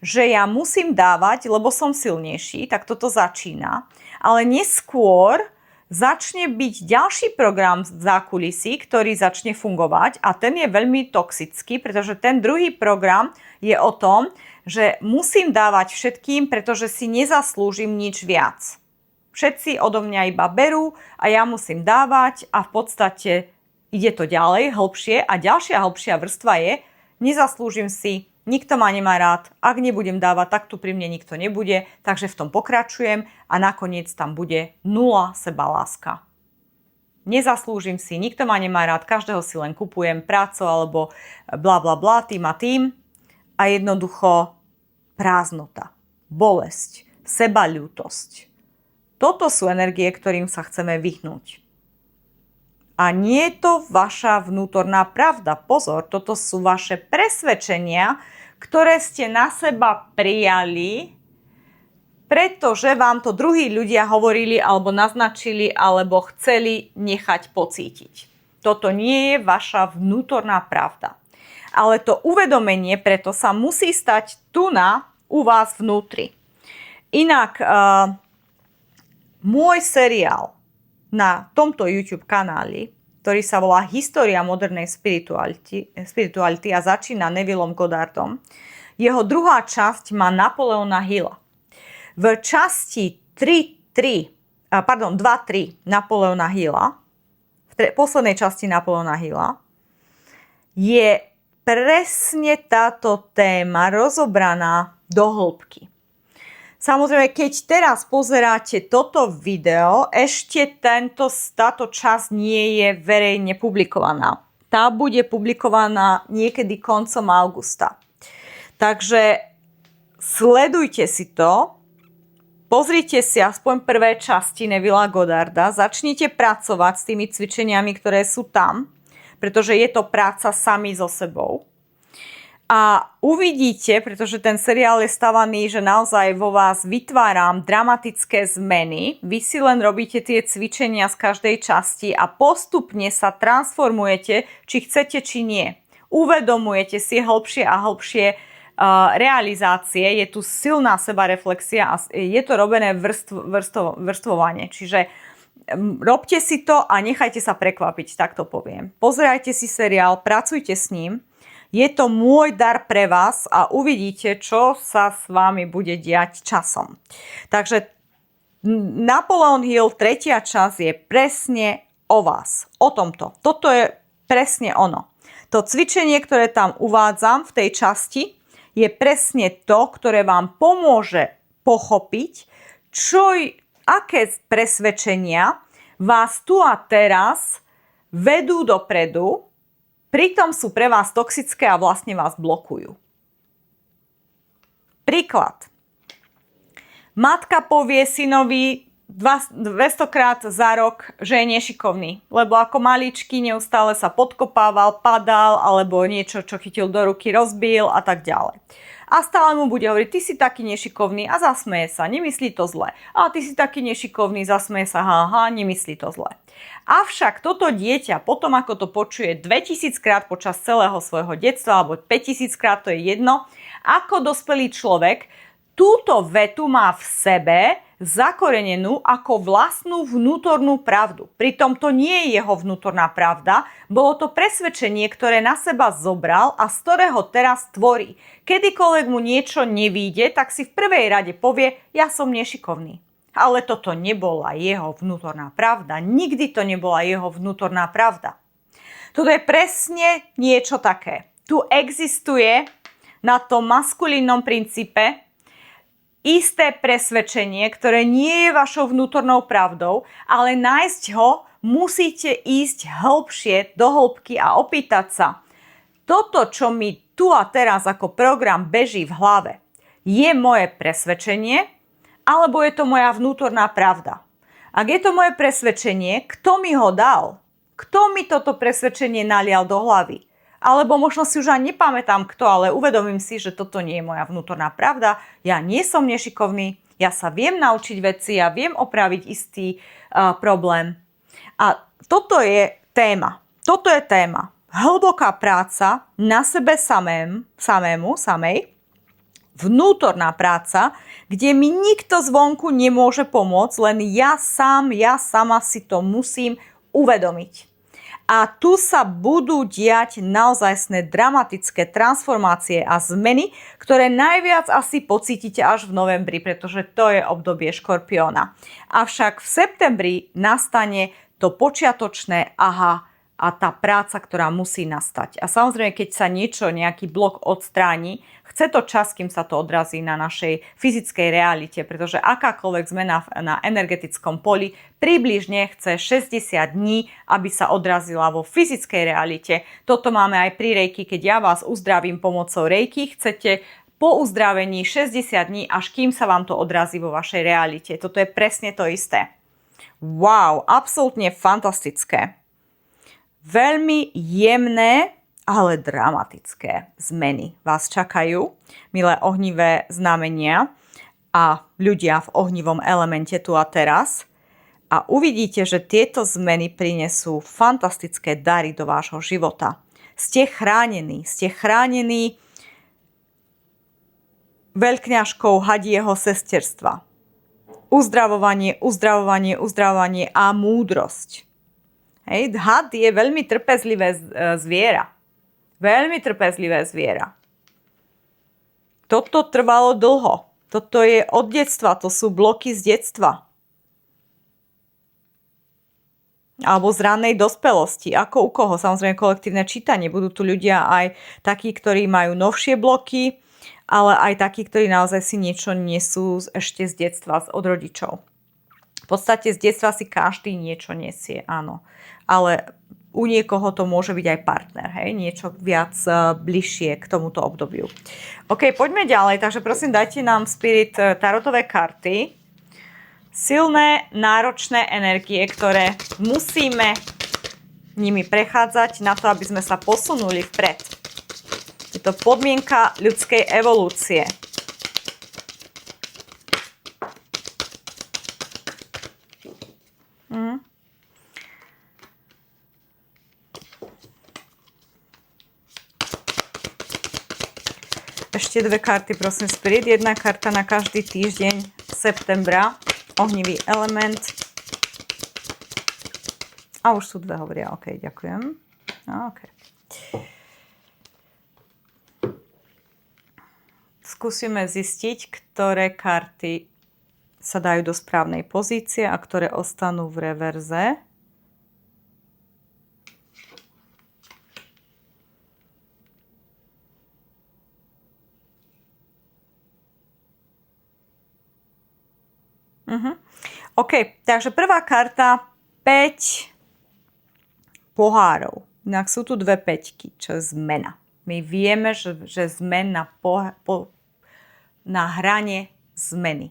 že ja musím dávať, lebo som silnejší, tak toto začína. Ale neskôr začne byť ďalší program v zákulisí, ktorý začne fungovať a ten je veľmi toxický, pretože ten druhý program je o tom, že musím dávať všetkým, pretože si nezaslúžim nič viac. Všetci odo mňa iba berú a ja musím dávať a v podstate ide to ďalej, hlbšie a ďalšia hlbšia vrstva je, nezaslúžim si, nikto ma nemá rád, ak nebudem dávať, tak tu pri mne nikto nebude, takže v tom pokračujem a nakoniec tam bude nula sebaláska. Nezaslúžim si, nikto ma nemá rád, každého si len kupujem prácu alebo bla bla bla, tým a tým a jednoducho prázdnota, bolesť, sebaľútosť. Toto sú energie, ktorým sa chceme vyhnúť. A nie je to vaša vnútorná pravda. Pozor, toto sú vaše presvedčenia, ktoré ste na seba prijali, pretože vám to druhí ľudia hovorili alebo naznačili alebo chceli nechať pocítiť. Toto nie je vaša vnútorná pravda. Ale to uvedomenie preto sa musí stať u vás vnútri. Inak môj seriál na tomto YouTube kanáli, ktorý sa volá História modernej spirituality a začína Nevillom Goddardom, jeho druhá časť má Napoleona Hilla. V časti 2.3 Napoleona Hilla, v poslednej časti Napoleona Hilla, je presne táto téma rozobraná do hĺbky. Samozrejme, keď teraz pozeráte toto video, ešte táto časť nie je verejne publikovaná. Tá bude publikovaná niekedy koncom augusta. Takže sledujte si to, pozrite si aspoň prvé časti Nevilla Goddarda, začnite pracovať s tými cvičeniami, ktoré sú tam, pretože je to práca sami so sebou. A uvidíte, pretože ten seriál je stavaný, že naozaj vo vás vytváram dramatické zmeny. Vy si len robíte tie cvičenia z každej časti a postupne sa transformujete, či chcete, či nie. Uvedomujete si hlbšie a hlbšie realizácie. Je tu silná sebareflexia a je to robené vrstvovanie. Čiže robte si to a nechajte sa prekvapiť, tak to poviem. Pozerajte si seriál, pracujte s ním. Je to môj dar pre vás a uvidíte, čo sa s vami bude diať časom. Takže Napoleon Hill, tretia časť, je presne o vás. O tomto. Toto je presne ono. To cvičenie, ktoré tam uvádzam v tej časti, je presne to, ktoré vám pomôže pochopiť, aké presvedčenia vás tu a teraz vedú dopredu, pritom sú pre vás toxické a vlastne vás blokujú. Príklad. Matka povie synovi 200 krát za rok, že je nešikovný, lebo ako maličký neustále sa podkopával, padal, alebo niečo, čo chytil do ruky, rozbil a tak ďalej. A stále mu bude hovoriť, ty si taký nešikovný a zasmeje sa, nemyslí to zle. A ty si taký nešikovný, zasmeje sa, haha, nemyslí to zle. Avšak toto dieťa, potom ako to počuje 2000 krát počas celého svojho detstva, alebo 5000 krát, to je jedno, ako dospelý človek, túto vetu má v sebe zakorenenú ako vlastnú vnútornú pravdu. Pritom to nie je jeho vnútorná pravda, bolo to presvedčenie, ktoré na seba zobral a z ktorého teraz tvorí. Kedykoľvek mu niečo nevíde, tak si v prvej rade povie, ja som nešikovný. Ale toto nebola jeho vnútorná pravda. Nikdy to nebola jeho vnútorná pravda. Toto je presne niečo také. Tu existuje na tom maskulínnom princípe isté presvedčenie, ktoré nie je vašou vnútornou pravdou, ale nájsť ho musíte ísť hĺbšie do hĺbky a opýtať sa, toto, čo mi tu a teraz ako program beží v hlave, je moje presvedčenie, alebo je to moja vnútorná pravda? Ak je to moje presvedčenie, kto mi ho dal? Kto mi toto presvedčenie nalial do hlavy? alebo možno si už ani nepamätám kto, ale uvedomím si, že toto nie je moja vnútorná pravda, ja nie som nešikovný, ja sa viem naučiť veci, ja viem opraviť istý problém. A toto je téma. Toto je téma. Hlboká práca na sebe samej, vnútorná práca, kde mi nikto zvonku nemôže pomôcť, len ja sama si to musím uvedomiť. A tu sa budú diať naozajstné dramatické transformácie a zmeny, ktoré najviac asi pocítite až v novembri, pretože to je obdobie Škorpióna. Avšak v septembri nastane to počiatočné aha a tá práca, ktorá musí nastať. A samozrejme, keď sa nejaký blok odstráni, chce to čas, kým sa to odrazí na našej fyzickej realite, pretože akákoľvek zmena na energetickom poli približne chce 60 dní, aby sa odrazila vo fyzickej realite. Toto máme aj pri Reiki, keď ja vás uzdravím pomocou Reiki, chcete po uzdravení 60 dní, až kým sa vám to odrazí vo vašej realite. Toto je presne to isté. Wow, absolútne fantastické. Veľmi jemné, ale dramatické zmeny vás čakajú, milé ohnivé znamenia a ľudia v ohnivom elemente tu a teraz. A uvidíte, že tieto zmeny prinesú fantastické dary do vášho života. Ste chránení veľkňažkou hadieho sesterstva. Uzdravovanie a múdrosť. Hej, had je veľmi trpezlivé zviera. Veľmi trpezlivé zviera. Toto trvalo dlho. Toto je od detstva, to sú bloky z detstva. Alebo z rannej dospelosti. Ako u koho? Samozrejme kolektívne čítanie. Budú tu ľudia aj takí, ktorí majú novšie bloky, ale aj takí, ktorí naozaj si niečo nesú ešte z detstva, od rodičov. V podstate z detstva si každý niečo nesie, áno. Ale u niekoho to môže byť aj partner, hej? Niečo viac bližšie k tomuto obdobiu. OK, poďme ďalej. Takže prosím, dajte nám Spirit tarotové karty. Silné, náročné energie, ktoré musíme nimi prechádzať na to, aby sme sa posunuli vpred. Je to podmienka ľudskej evolúcie. Ešte dve karty, prosím, Spirit. Jedna karta na každý týždeň septembra. Ohnivý element. A už sú dve, hovoria. OK, ďakujem. OK. Skúsime zistiť, ktoré karty sa dajú do správnej pozície a ktoré ostanú v reverze. OK, takže prvá karta 5 pohárov. Inak sú tu dve päťky, čo je zmena. My vieme, že sme na hrane zmeny.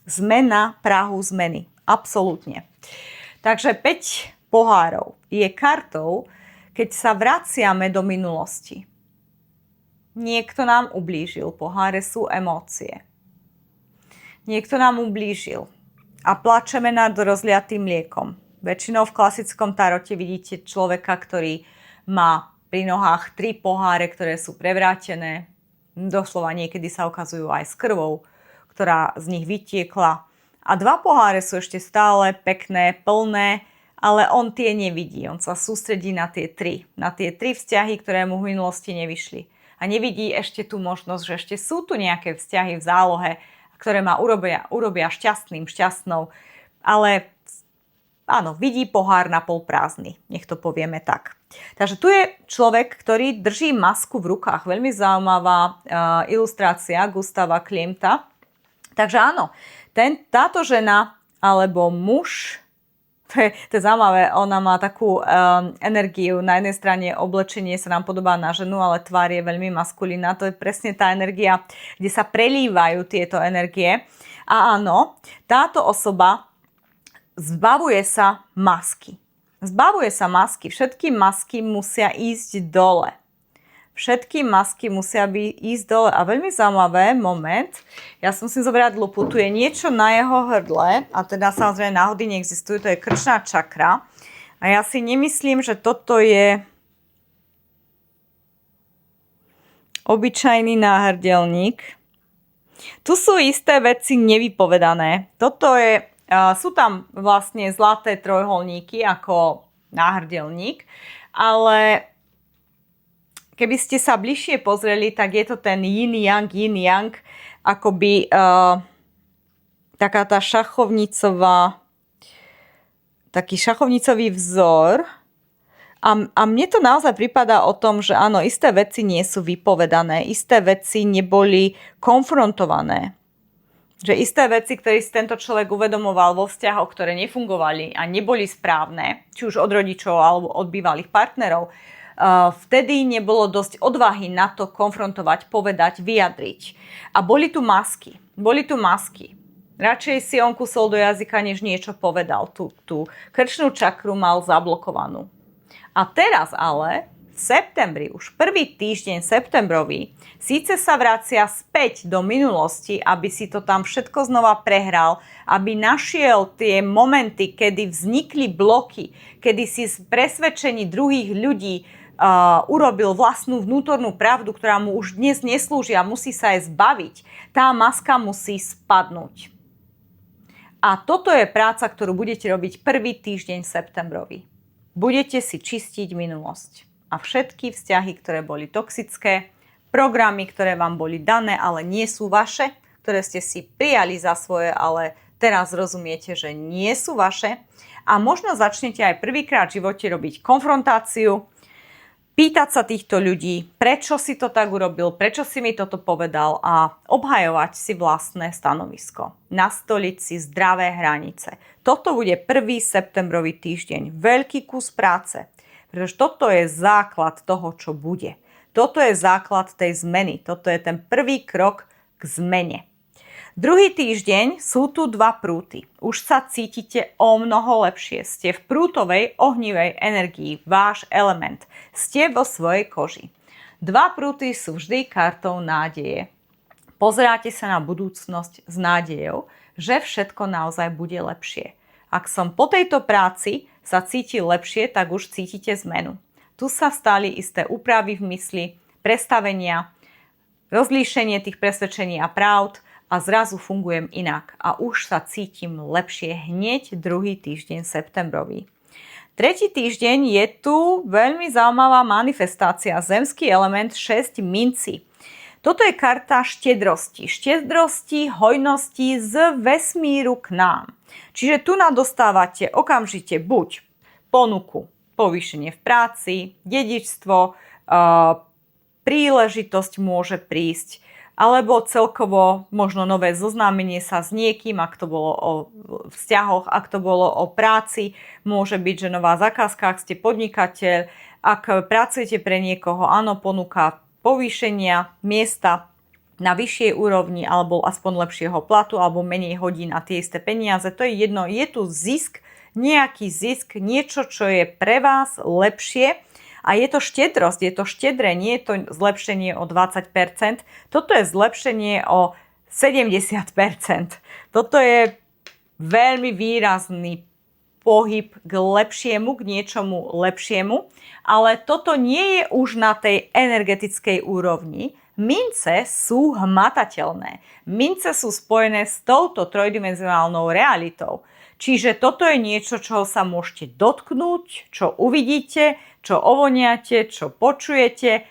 Sme na prahu zmeny. Absolútne. Takže 5 pohárov je kartou, keď sa vraciame do minulosti. Niekto nám ublížil. Poháre sú emócie. Niekto nám ublížil a plačeme nad rozliatým mliekom. Väčšinou v klasickom tarote vidíte človeka, ktorý má pri nohách 3 poháre, ktoré sú prevrátené. Doslova niekedy sa ukazujú aj s krvou, ktorá z nich vytiekla. A 2 poháre sú ešte stále pekné, plné, ale on tie nevidí. On sa sústredí na tie 3. Na tie 3 vzťahy, ktoré mu v minulosti nevyšli. A nevidí ešte tú možnosť, že ešte sú tu nejaké vzťahy v zálohe, ktoré ma urobia šťastnou. Ale áno, vidí pohár na pol prázdny. Nech to povieme tak. Takže tu je človek, ktorý drží masku v rukách. Veľmi zaujímavá ilustrácia Gustava Klimta. Takže áno, táto žena alebo muž, to je zaujímavé, ona má takú energiu. Na jednej strane oblečenie sa nám podobá na ženu, ale tvár je veľmi maskulínna. To je presne tá energia, kde sa prelívajú tieto energie. A áno, táto osoba zbavuje sa masky. Zbavuje sa masky. Všetky masky musia ísť dole. Všetky masky musia ísť dole. A veľmi zaujímavé, moment, ja som si zobrať lupu, tu je niečo na jeho hrdle, a teda samozrejme náhody neexistujú, to je krčná čakra. A ja si nemyslím, že toto je obyčajný náhrdelník. Tu sú isté veci nevypovedané. Sú tam vlastne zlaté trojuholníky ako náhrdelník, ale keby ste sa bližšie pozreli, tak je to ten yin-yang, akoby taká tá taký šachovnicový vzor. A mne to naozaj pripadá o tom, že áno, isté veci nie sú vypovedané, isté veci neboli konfrontované. Že isté veci, ktoré si tento človek uvedomoval vo vzťahoch, ktoré nefungovali a neboli správne, či už od rodičov alebo od bývalých partnerov, vtedy nebolo dosť odvahy na to konfrontovať, povedať, vyjadriť. A boli tu masky. Radšej si on kusol do jazyka, než niečo povedal. Tú krčnú čakru mal zablokovanú. A teraz ale, v septembri, už prvý týždeň septembrový, síce sa vracia späť do minulosti, aby si to tam všetko znova prehral, aby našiel tie momenty, kedy vznikli bloky, kedy si z presvedčení druhých ľudí urobil vlastnú vnútornú pravdu, ktorá mu už dnes neslúži a musí sa aj zbaviť. Tá maska musí spadnúť. A toto je práca, ktorú budete robiť prvý týždeň septembrový. Budete si čistiť minulosť a všetky vzťahy, ktoré boli toxické, programy, ktoré vám boli dané, ale nie sú vaše, ktoré ste si prijali za svoje, ale teraz rozumiete, že nie sú vaše. A možno začnete aj prvýkrát v živote robiť konfrontáciu, pýtať sa týchto ľudí, prečo si to tak urobil, prečo si mi toto povedal a obhajovať si vlastné stanovisko. Nastoliť si zdravé hranice. Toto bude 1. septembrový týždeň. Veľký kus práce, pretože toto je základ toho, čo bude. Toto je základ tej zmeny. Toto je ten prvý krok k zmene. Druhý týždeň sú tu 2 prúty. Už sa cítite o mnoho lepšie. Ste v prútovej, ohnivej energii. Váš element. Ste vo svojej koži. 2 prúty sú vždy kartou nádeje. Pozeráte sa na budúcnosť s nádejou, že všetko naozaj bude lepšie. Ak som po tejto práci sa cítil lepšie, tak už cítite zmenu. Tu sa stali isté úpravy v mysli, prestavenia, rozlíšenie tých presvedčení a pravd, a zrazu fungujem inak a už sa cítim lepšie hneď druhý týždeň septembrový. Tretí týždeň je tu veľmi zaujímavá manifestácia, zemský element 6 minci. Toto je karta štedrosti. Štedrosti, hojnosti z vesmíru k nám. Čiže tu dostávate okamžite buď ponuku, povýšenie v práci, dedičstvo, príležitosť môže prísť, alebo celkovo možno nové zoznámenie sa s niekým, ak to bolo o vzťahoch, ak to bolo o práci, môže byť, že nová zakázka, ak ste podnikateľ, ak pracujete pre niekoho, áno, ponúka povýšenia, miesta na vyššej úrovni, alebo aspoň lepšieho platu, alebo menej hodín a tie isté peniaze, to je jedno, je tu zisk, nejaký zisk, niečo, čo je pre vás lepšie. A je to štedrosť, je to štedré, nie je to zlepšenie o 20%, toto je zlepšenie o 70%. Toto je veľmi výrazný pohyb k lepšiemu, k niečomu lepšiemu, ale toto nie je už na tej energetickej úrovni. Mince sú hmatateľné. Mince sú spojené s touto trojdimenzionálnou realitou. Čiže toto je niečo, čoho sa môžete dotknúť, čo uvidíte, čo ovoniate, čo počujete.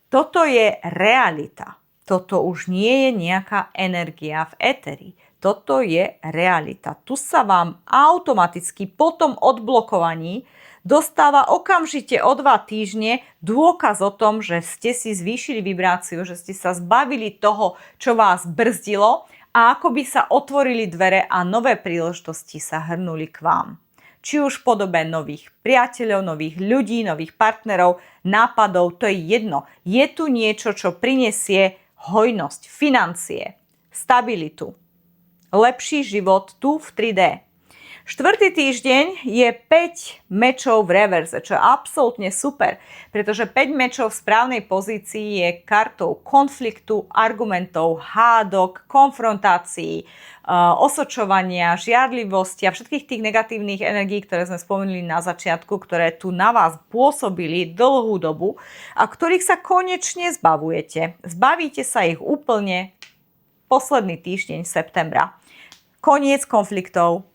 Toto je realita. Toto už nie je nejaká energia v éteri. Toto je realita. Tu sa vám automaticky po tom odblokovaní dostáva okamžite o 2 týždne dôkaz o tom, že ste si zvýšili vibráciu, že ste sa zbavili toho, čo vás brzdilo a ako by sa otvorili dvere a nové príležitosti sa hrnuli k vám. Či už v podobe nových priateľov, nových ľudí, nových partnerov, nápadov, to je jedno. Je tu niečo, čo prinesie hojnosť, financie, stabilitu, lepší život tu v 3D. Štvrtý týždeň je 5 mečov v reverze, čo je absolútne super, pretože 5 mečov v správnej pozícii je kartou konfliktu, argumentov, hádok, konfrontácií, osočovania, žiarlivosti a všetkých tých negatívnych energií, ktoré sme spomenuli na začiatku, ktoré tu na vás pôsobili dlhú dobu a ktorých sa konečne zbavujete. Zbavíte sa ich úplne posledný týždeň septembra. Koniec konfliktov,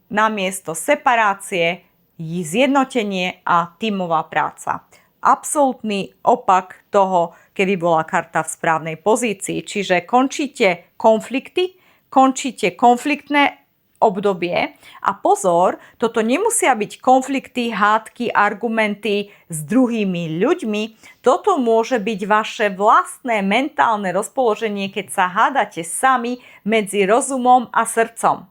namiesto separácie, zjednotenie a tímová práca. Absolútny opak toho, keby bola karta v správnej pozícii. Čiže končíte konflikty, končíte konfliktné obdobie a pozor, toto nemusia byť konflikty, hádky, argumenty s druhými ľuďmi. Toto môže byť vaše vlastné mentálne rozpoloženie, keď sa hádate sami medzi rozumom a srdcom.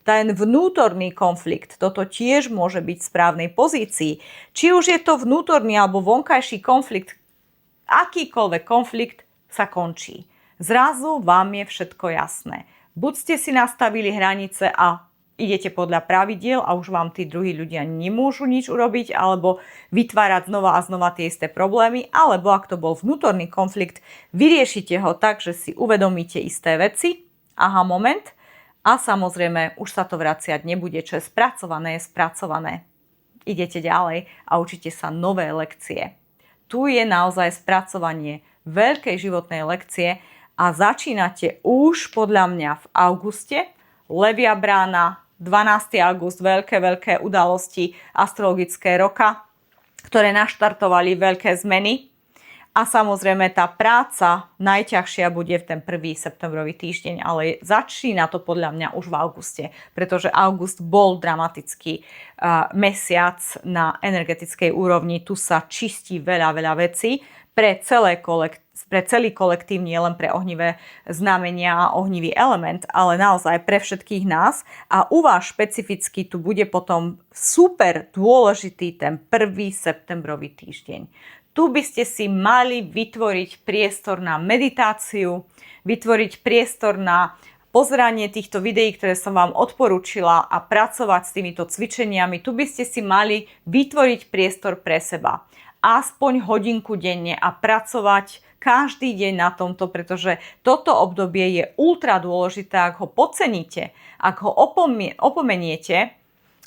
Ten vnútorný konflikt, toto tiež môže byť v správnej pozícii. Či už je to vnútorný alebo vonkajší konflikt, akýkoľvek konflikt sa končí. Zrazu vám je všetko jasné. Buď ste si nastavili hranice a idete podľa pravidiel a už vám tí druhí ľudia nemôžu nič urobiť, alebo vytvárať znova a znova tie isté problémy, alebo ak to bol vnútorný konflikt, vyriešite ho tak, že si uvedomíte isté veci, aha, moment, a samozrejme už sa to vraciať nebude, čo je spracované, je spracované. Idete ďalej a učíte sa nové lekcie. Tu je naozaj spracovanie veľkej životnej lekcie a začínate už podľa mňa v auguste. Levia brána, 12. august, veľké udalosti astrologické roka, ktoré naštartovali veľké zmeny. A samozrejme tá práca najťažšia bude v ten 1. septembrový týždeň, ale začína to podľa mňa už v auguste, pretože august bol dramatický mesiac na energetickej úrovni. Tu sa čistí veľa vecí pre celý kolektív, nie len pre ohnivé znamenia a ohnivý element, ale naozaj pre všetkých nás. A u vás špecificky tu bude potom super dôležitý ten 1. septembrový týždeň. Tu by ste si mali vytvoriť priestor na meditáciu, vytvoriť priestor na pozeranie týchto videí, ktoré som vám odporúčila a pracovať s týmito cvičeniami. Tu by ste si mali vytvoriť priestor pre seba. Aspoň hodinku denne a pracovať každý deň na tomto, pretože toto obdobie je ultra dôležité. Ak ho podceníte, ak ho opomeniete,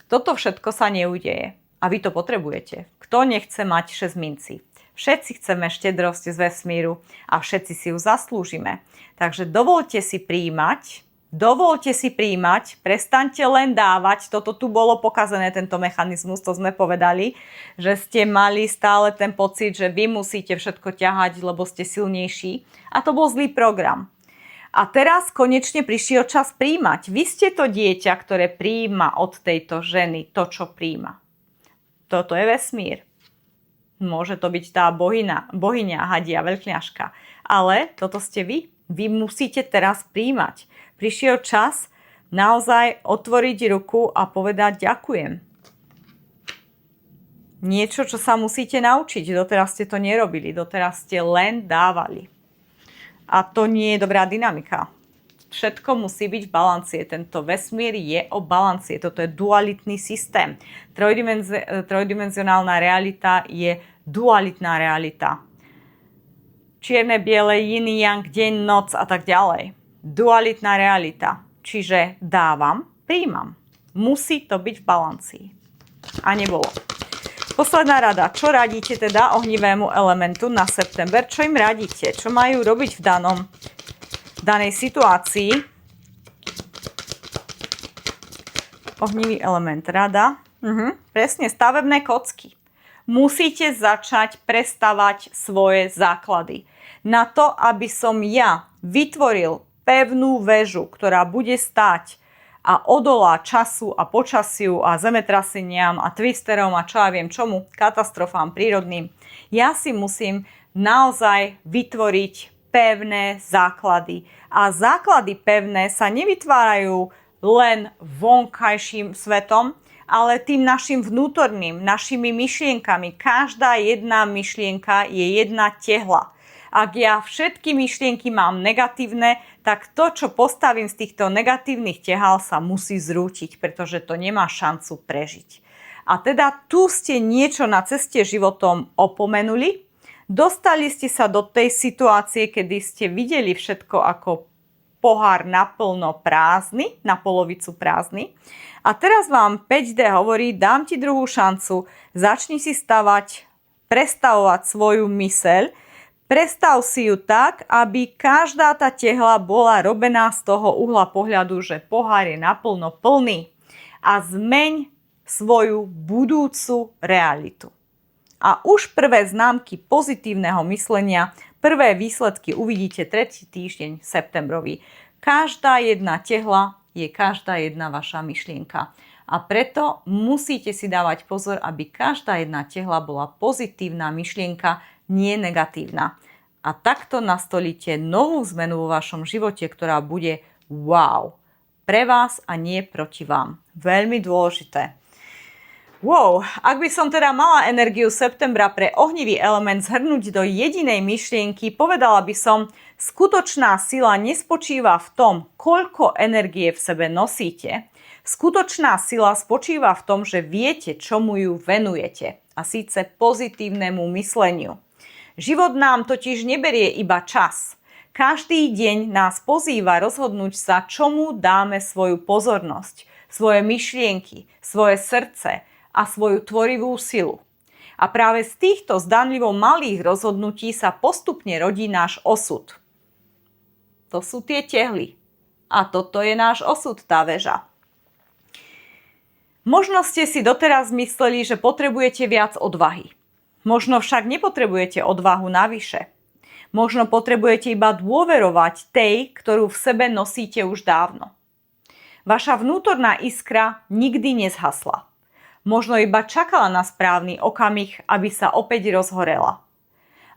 toto všetko sa neudeje. A vy to potrebujete. Kto nechce mať 6 mincí? Všetci chceme štedrosť z vesmíru a všetci si ju zaslúžime. Takže dovolte si prijímať, prestaňte len dávať. Toto tu bolo pokazené, tento mechanizmus, to sme povedali, že ste mali stále ten pocit, že vy musíte všetko ťahať, lebo ste silnejší. A to bol zlý program. A teraz konečne prišiel čas prijímať. Vy ste to dieťa, ktoré prijíma od tejto ženy to, čo prijíma. Toto je vesmír. Môže to byť tá bohyňa, hadia, veľkňažka. Ale toto ste vy. Vy musíte teraz prijímať. Prišiel čas naozaj otvoriť ruku a povedať ďakujem. Niečo, čo sa musíte naučiť. Doteraz ste to nerobili. Doteraz ste len dávali. A to nie je dobrá dynamika. Všetko musí byť v balancie. Tento vesmír je o balancie. Toto je dualitný systém. Trojdimenzionálna realita je dualitná realita. Čierne, biele, yin, yang, deň, noc a tak ďalej. Dualitná realita. Čiže dávam, prijímam. Musí to byť v balancii. A nebolo. Posledná rada. Čo radíte teda ohnivému elementu na september? Čo im radíte? Čo majú robiť v danej situácii? Ohnivý element. Rada. Presne, stavebné kocky. Musíte začať prestavať svoje základy. Na to, aby som ja vytvoril pevnú väžu, ktorá bude stáť a odolá času a počasiu a zemetraseniam a twisterom a čo ja viem čomu, katastrofám prírodným, ja si musím naozaj vytvoriť pevné základy. A základy pevné sa nevytvárajú len vonkajším svetom, ale tým našim vnútorným, našimi myšlienkami. Každá jedna myšlienka je jedna tehla. Ak ja všetky myšlienky mám negatívne, tak to, čo postavím z týchto negatívnych tehál, sa musí zrútiť, pretože to nemá šancu prežiť. A teda tu ste niečo na ceste životom opomenuli, dostali ste sa do tej situácie, kedy ste videli všetko ako pohár naplno prázdny, na polovicu prázdny. A teraz vám 5D hovorí, dám ti druhú šancu, začni si prestavovať svoju myseľ, prestav si ju tak, aby každá tá tehla bola robená z toho uhla pohľadu, že pohár je naplno plný. A zmeň svoju budúcu realitu. A už prvé známky pozitívneho myslenia, prvé výsledky uvidíte 3. týždeň septembrový. Každá jedna tehla je každá jedna vaša myšlienka. A preto musíte si dávať pozor, aby každá jedna tehla bola pozitívna myšlienka, nie negatívna. A takto nastolíte novú zmenu vo vašom živote, ktorá bude wow. Pre vás a nie proti vám. Veľmi dôležité. Wow, ak by som teda mala energiu septembra pre ohnivý element zhrnúť do jedinej myšlienky, povedala by som, skutočná sila nespočíva v tom, koľko energie v sebe nosíte. Skutočná sila spočíva v tom, že viete, čomu ju venujete. A síce pozitívnemu mysleniu. Život nám totiž neberie iba čas. Každý deň nás pozýva rozhodnúť sa, čomu dáme svoju pozornosť, svoje myšlienky, svoje srdce a svoju tvorivú silu. A práve z týchto zdanlivo malých rozhodnutí sa postupne rodí náš osud. To sú tie tehly. A toto je náš osud, tá väža. Možno ste si doteraz mysleli, že potrebujete viac odvahy. Možno však nepotrebujete odvahu navyše. Možno potrebujete iba dôverovať tej, ktorú v sebe nosíte už dávno. Vaša vnútorná iskra nikdy nezhasla. Možno iba čakala na správny okamih, aby sa opäť rozhorela.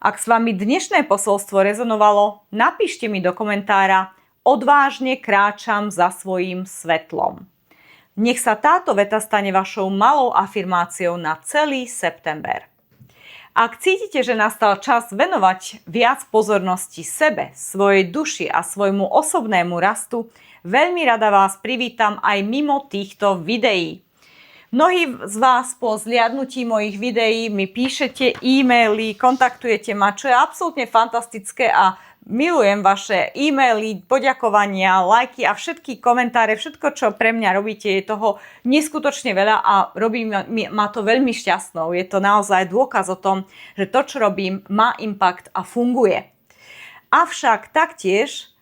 Ak s vami dnešné posolstvo rezonovalo, napíšte mi do komentára odvážne kráčam za svojím svetlom. Nech sa táto veta stane vašou malou afirmáciou na celý september. Ak cítite, že nastal čas venovať viac pozornosti sebe, svojej duši a svojmu osobnému rastu, veľmi rada vás privítam aj mimo týchto videí. Mnohí z vás po zliadnutí mojich videí mi píšete e-maily, kontaktujete ma, čo je absolútne fantastické a milujem vaše e-maily, poďakovania, lajky a všetky komentáre, všetko, čo pre mňa robíte, je toho neskutočne veľa a robí ma to veľmi šťastnou. Je to naozaj dôkaz o tom, že to, čo robím, má impact a funguje. Avšak taktiež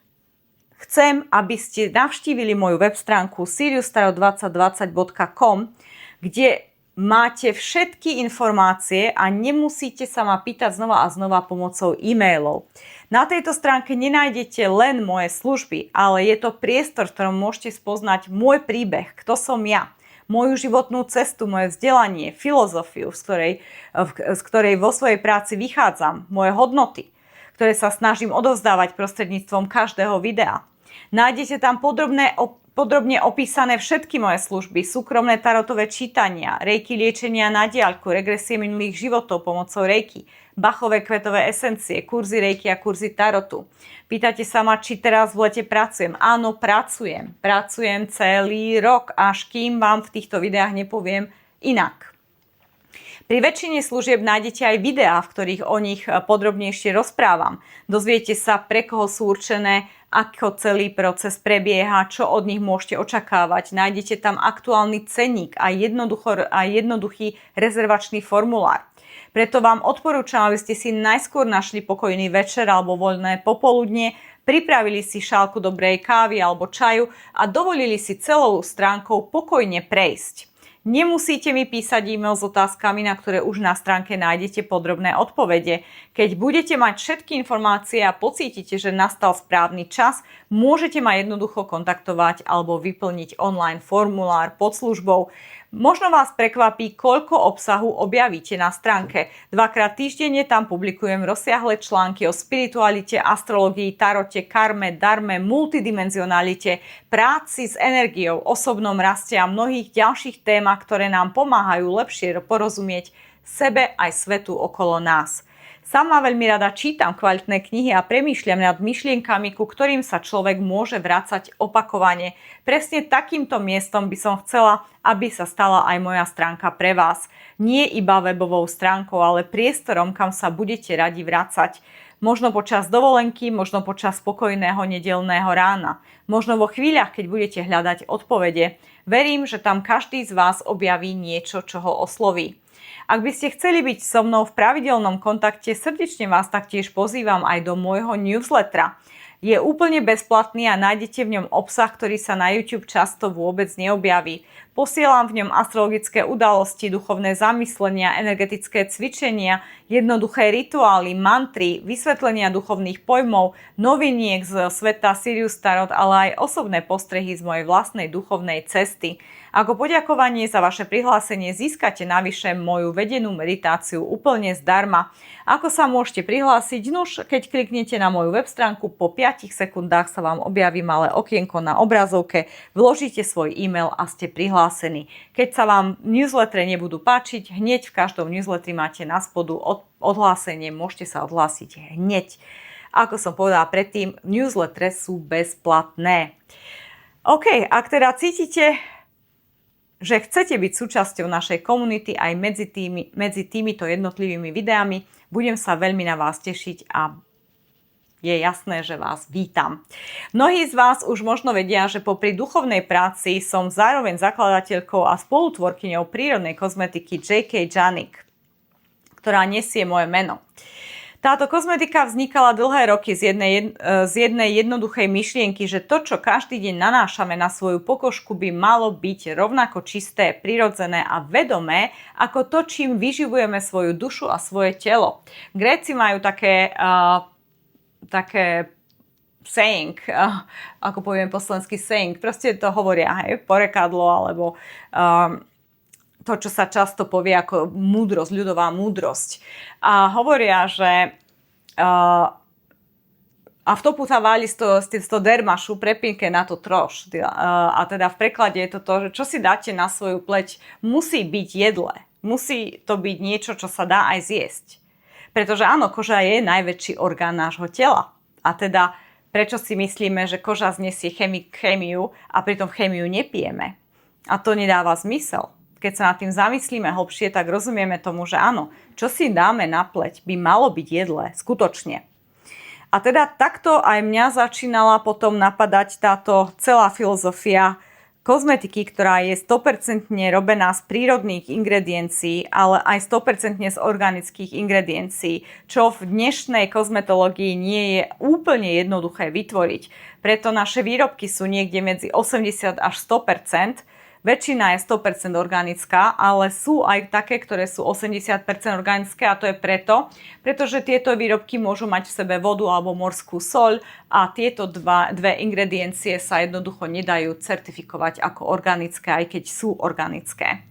chcem, aby ste navštívili moju web stránku siriustaro2020.com, kde máte všetky informácie a nemusíte sa ma pýtať znova a znova pomocou e-mailov. Na tejto stránke nenájdete len moje služby, ale je to priestor, v ktorom môžete spoznať môj príbeh, kto som ja, moju životnú cestu, moje vzdelanie, filozofiu, z ktorej vo svojej práci vychádzam, moje hodnoty, ktoré sa snažím odovzdávať prostredníctvom každého videa. Nájdete tam podrobne opísané všetky moje služby, súkromné tarotové čítania, reiki liečenia na diaľku, regresie minulých životov pomocou reiki, Bachové kvetové esencie, kurzy reiki a kurzy tarotu. Pýtate sa ma, či teraz v lete pracujem. Áno, pracujem. Pracujem celý rok, až kým vám v týchto videách nepoviem inak. Pri väčšine služieb nájdete aj videá, v ktorých o nich podrobnejšie rozprávam. Dozviete sa, pre koho sú určené, ako celý proces prebieha, čo od nich môžete očakávať. Nájdete tam aktuálny cenník a jednoduchý rezervačný formulár. Preto vám odporúčam, aby ste si najskôr našli pokojný večer alebo voľné popoludnie, pripravili si šálku dobrej kávy alebo čaju a dovolili si celou stránkou pokojne prejsť. Nemusíte mi písať e-mail s otázkami, na ktoré už na stránke nájdete podrobné odpovede. Keď budete mať všetky informácie a pocítite, že nastal správny čas, môžete ma jednoducho kontaktovať alebo vyplniť online formulár pod službou. Možno vás prekvapí, koľko obsahu objavíte na stránke. 2-krát týždenne tam publikujem rozsiahle články o spiritualite, astrológii, tarote, karme, darme, multidimenzionalite, práci s energiou, osobnom raste a mnohých ďalších témach, ktoré nám pomáhajú lepšie porozumieť sebe aj svetu okolo nás. Sama veľmi rada čítam kvalitné knihy a premýšľam nad myšlienkami, ku ktorým sa človek môže vracať opakovane. Presne takýmto miestom by som chcela, aby sa stala aj moja stránka pre vás. Nie iba webovou stránkou, ale priestorom, kam sa budete radi vracať. Možno počas dovolenky, možno počas spokojného nedeľného rána. Možno vo chvíľach, keď budete hľadať odpovede. Verím, že tam každý z vás objaví niečo, čo ho osloví. Ak by ste chceli byť so mnou v pravidelnom kontakte, srdečne vás taktiež pozývam aj do môjho newslettera. Je úplne bezplatný a nájdete v ňom obsah, ktorý sa na YouTube často vôbec neobjaví. Posielam v ňom astrologické udalosti, duchovné zamyslenia, energetické cvičenia, jednoduché rituály, mantry, vysvetlenia duchovných pojmov, noviniek z sveta Sirius Tarot, ale aj osobné postrehy z mojej vlastnej duchovnej cesty. Ako poďakovanie za vaše prihlásenie získate navyše moju vedenú meditáciu úplne zdarma. Ako sa môžete prihlásiť? Nuž, keď kliknete na moju web stránku, po 5 sekundách sa vám objaví malé okienko na obrazovke, vložíte svoj e-mail a ste prihlásení. Keď sa vám newslettere nebudú páčiť, hneď v každom newsletteri máte na spodu odhlásenie, môžete sa odhlásiť hneď. Ako som povedala predtým, newslettere sú bezplatné. OK, ak teda cítite, že chcete byť súčasťou našej komunity aj medzi týmito jednotlivými videami, budem sa veľmi na vás tešiť a je jasné, že vás vítam. Mnohí z vás už možno vedia, že popri duchovnej práci som zároveň zakladateľkou a spolutvorkyňou prírodnej kozmetiky J.K. Janik, ktorá nesie moje meno. Táto kozmetika vznikala dlhé roky z jednej jednoduchej myšlienky, že to, čo každý deň nanášame na svoju pokožku, by malo byť rovnako čisté, prirodzené a vedomé, ako to, čím vyživujeme svoju dušu a svoje telo. Gréci majú také saying, ako poviem po slovensky saying, proste to hovoria, hej, porekadlo, alebo to, čo sa často povie ako múdrosť, ľudová múdrosť. A hovoria, že a v topu sa váli z dermašu prepinke na to troš. A teda v preklade je to to, že čo si dáte na svoju pleť, musí byť jedle. Musí to byť niečo, čo sa dá aj zjesť. Pretože áno, koža je najväčší orgán nášho tela. A teda prečo si myslíme, že koža znesie chémiu a pritom chémiu nepijeme? A to nedáva zmysel. Keď sa nad tým zamyslíme hlbšie, tak rozumieme tomu, že áno, čo si dáme na pleť, by malo byť jedle, skutočne. A teda takto aj mňa začínala potom napadať táto celá filozofia kozmetiky, ktorá je 100% robená z prírodných ingrediencií, ale aj 100% z organických ingrediencií, čo v dnešnej kozmetológii nie je úplne jednoduché vytvoriť. Preto naše výrobky sú niekde medzi 80 až 100%. Väčšina je 100% organická, ale sú aj také, ktoré sú 80% organické a to je pretože tieto výrobky môžu mať v sebe vodu alebo morskú soľ a tieto dve ingrediencie sa jednoducho nedajú certifikovať ako organické, aj keď sú organické.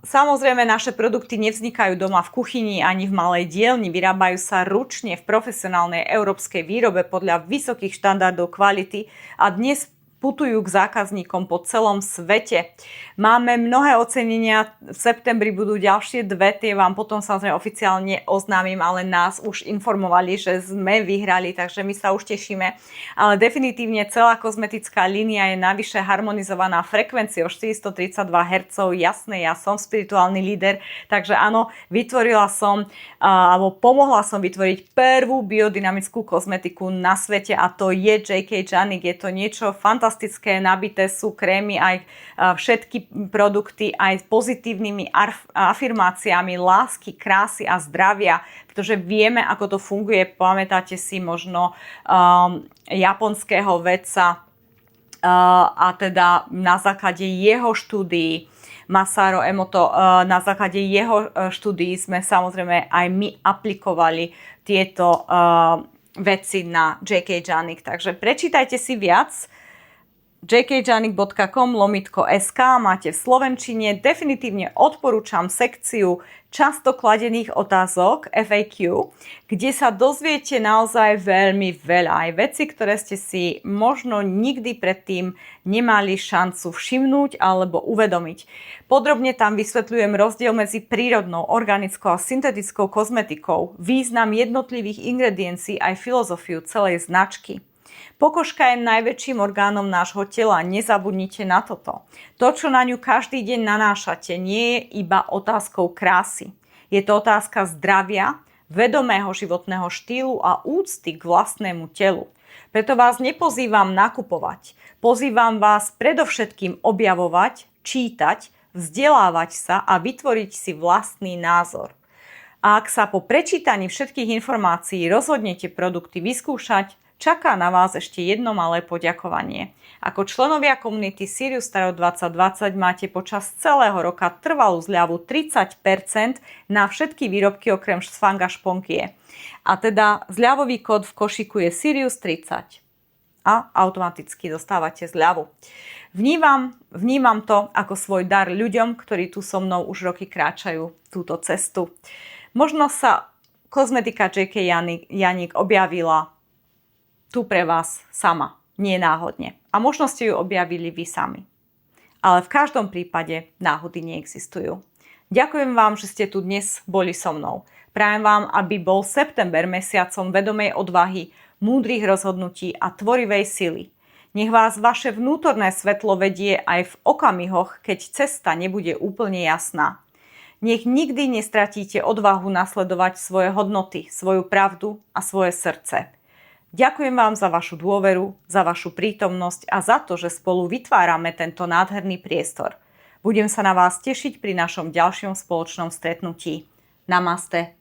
Samozrejme, naše produkty nevznikajú doma v kuchyni ani v malej dielni, vyrábajú sa ručne v profesionálnej európskej výrobe podľa vysokých štandardov kvality a dnes putujú k zákazníkom po celom svete. Máme mnohé ocenenia, v septembri budú ďalšie dve, tie vám potom samozrejme oficiálne oznámim, ale nás už informovali, že sme vyhrali, takže my sa už tešíme. Ale definitívne celá kozmetická línia je navyše harmonizovaná frekvenciou 432 Hz. Jasné, ja som spirituálny líder, takže áno, vytvorila som, alebo pomohla som vytvoriť prvú biodynamickú kozmetiku na svete a to je J.K. Janik. Je to niečo fantastické, nabité sú krémy, aj všetky produkty, aj s pozitívnymi afirmáciami lásky, krásy a zdravia, pretože vieme, ako to funguje. Pamätáte si možno japonského vedca a teda na základe jeho štúdií Masaru Emoto, na základe jeho štúdií sme samozrejme aj my aplikovali tieto veci na J.K. Janik. Takže prečítajte si viac. jkjanik.com/SK máte v slovenčine. Definitívne odporúčam sekciu často kladených otázok FAQ, kde sa dozviete naozaj veľmi veľa. Aj veci, ktoré ste si možno nikdy predtým nemali šancu všimnúť alebo uvedomiť. Podrobne tam vysvetľujem rozdiel medzi prírodnou, organickou a syntetickou kozmetikou, význam jednotlivých ingrediencií aj filozofiu celej značky. Pokožka je najväčším orgánom nášho tela, nezabudnite na toto. To, čo na ňu každý deň nanášate, nie je iba otázkou krásy. Je to otázka zdravia, vedomého životného štýlu a úcty k vlastnému telu. Preto vás nepozývam nakupovať. Pozývam vás predovšetkým objavovať, čítať, vzdelávať sa a vytvoriť si vlastný názor. A ak sa po prečítaní všetkých informácií rozhodnete produkty vyskúšať, čaká na vás ešte jedno malé poďakovanie. Ako členovia komunity Sirius Tarot 2020 máte počas celého roka trvalú zľavu 30% na všetky výrobky okrem šfanga šponkie. A teda zľavový kód v košíku je Sirius 30 a automaticky dostávate zľavu. Vnímam to ako svoj dar ľuďom, ktorí tu so mnou už roky kráčajú túto cestu. Možno sa kozmetika JK Janik objavila tu pre vás sama, nie náhodne. A možno ste ju objavili vy sami. Ale v každom prípade náhody neexistujú. Ďakujem vám, že ste tu dnes boli so mnou. Prajem vám, aby bol september mesiacom vedomej odvahy, múdrych rozhodnutí a tvorivej sily. Nech vás vaše vnútorné svetlo vedie aj v okamihoch, keď cesta nebude úplne jasná. Nech nikdy nestratíte odvahu nasledovať svoje hodnoty, svoju pravdu a svoje srdce. Ďakujem vám za vašu dôveru, za vašu prítomnosť a za to, že spolu vytvárame tento nádherný priestor. Budem sa na vás tešiť pri našom ďalšom spoločnom stretnutí. Namaste.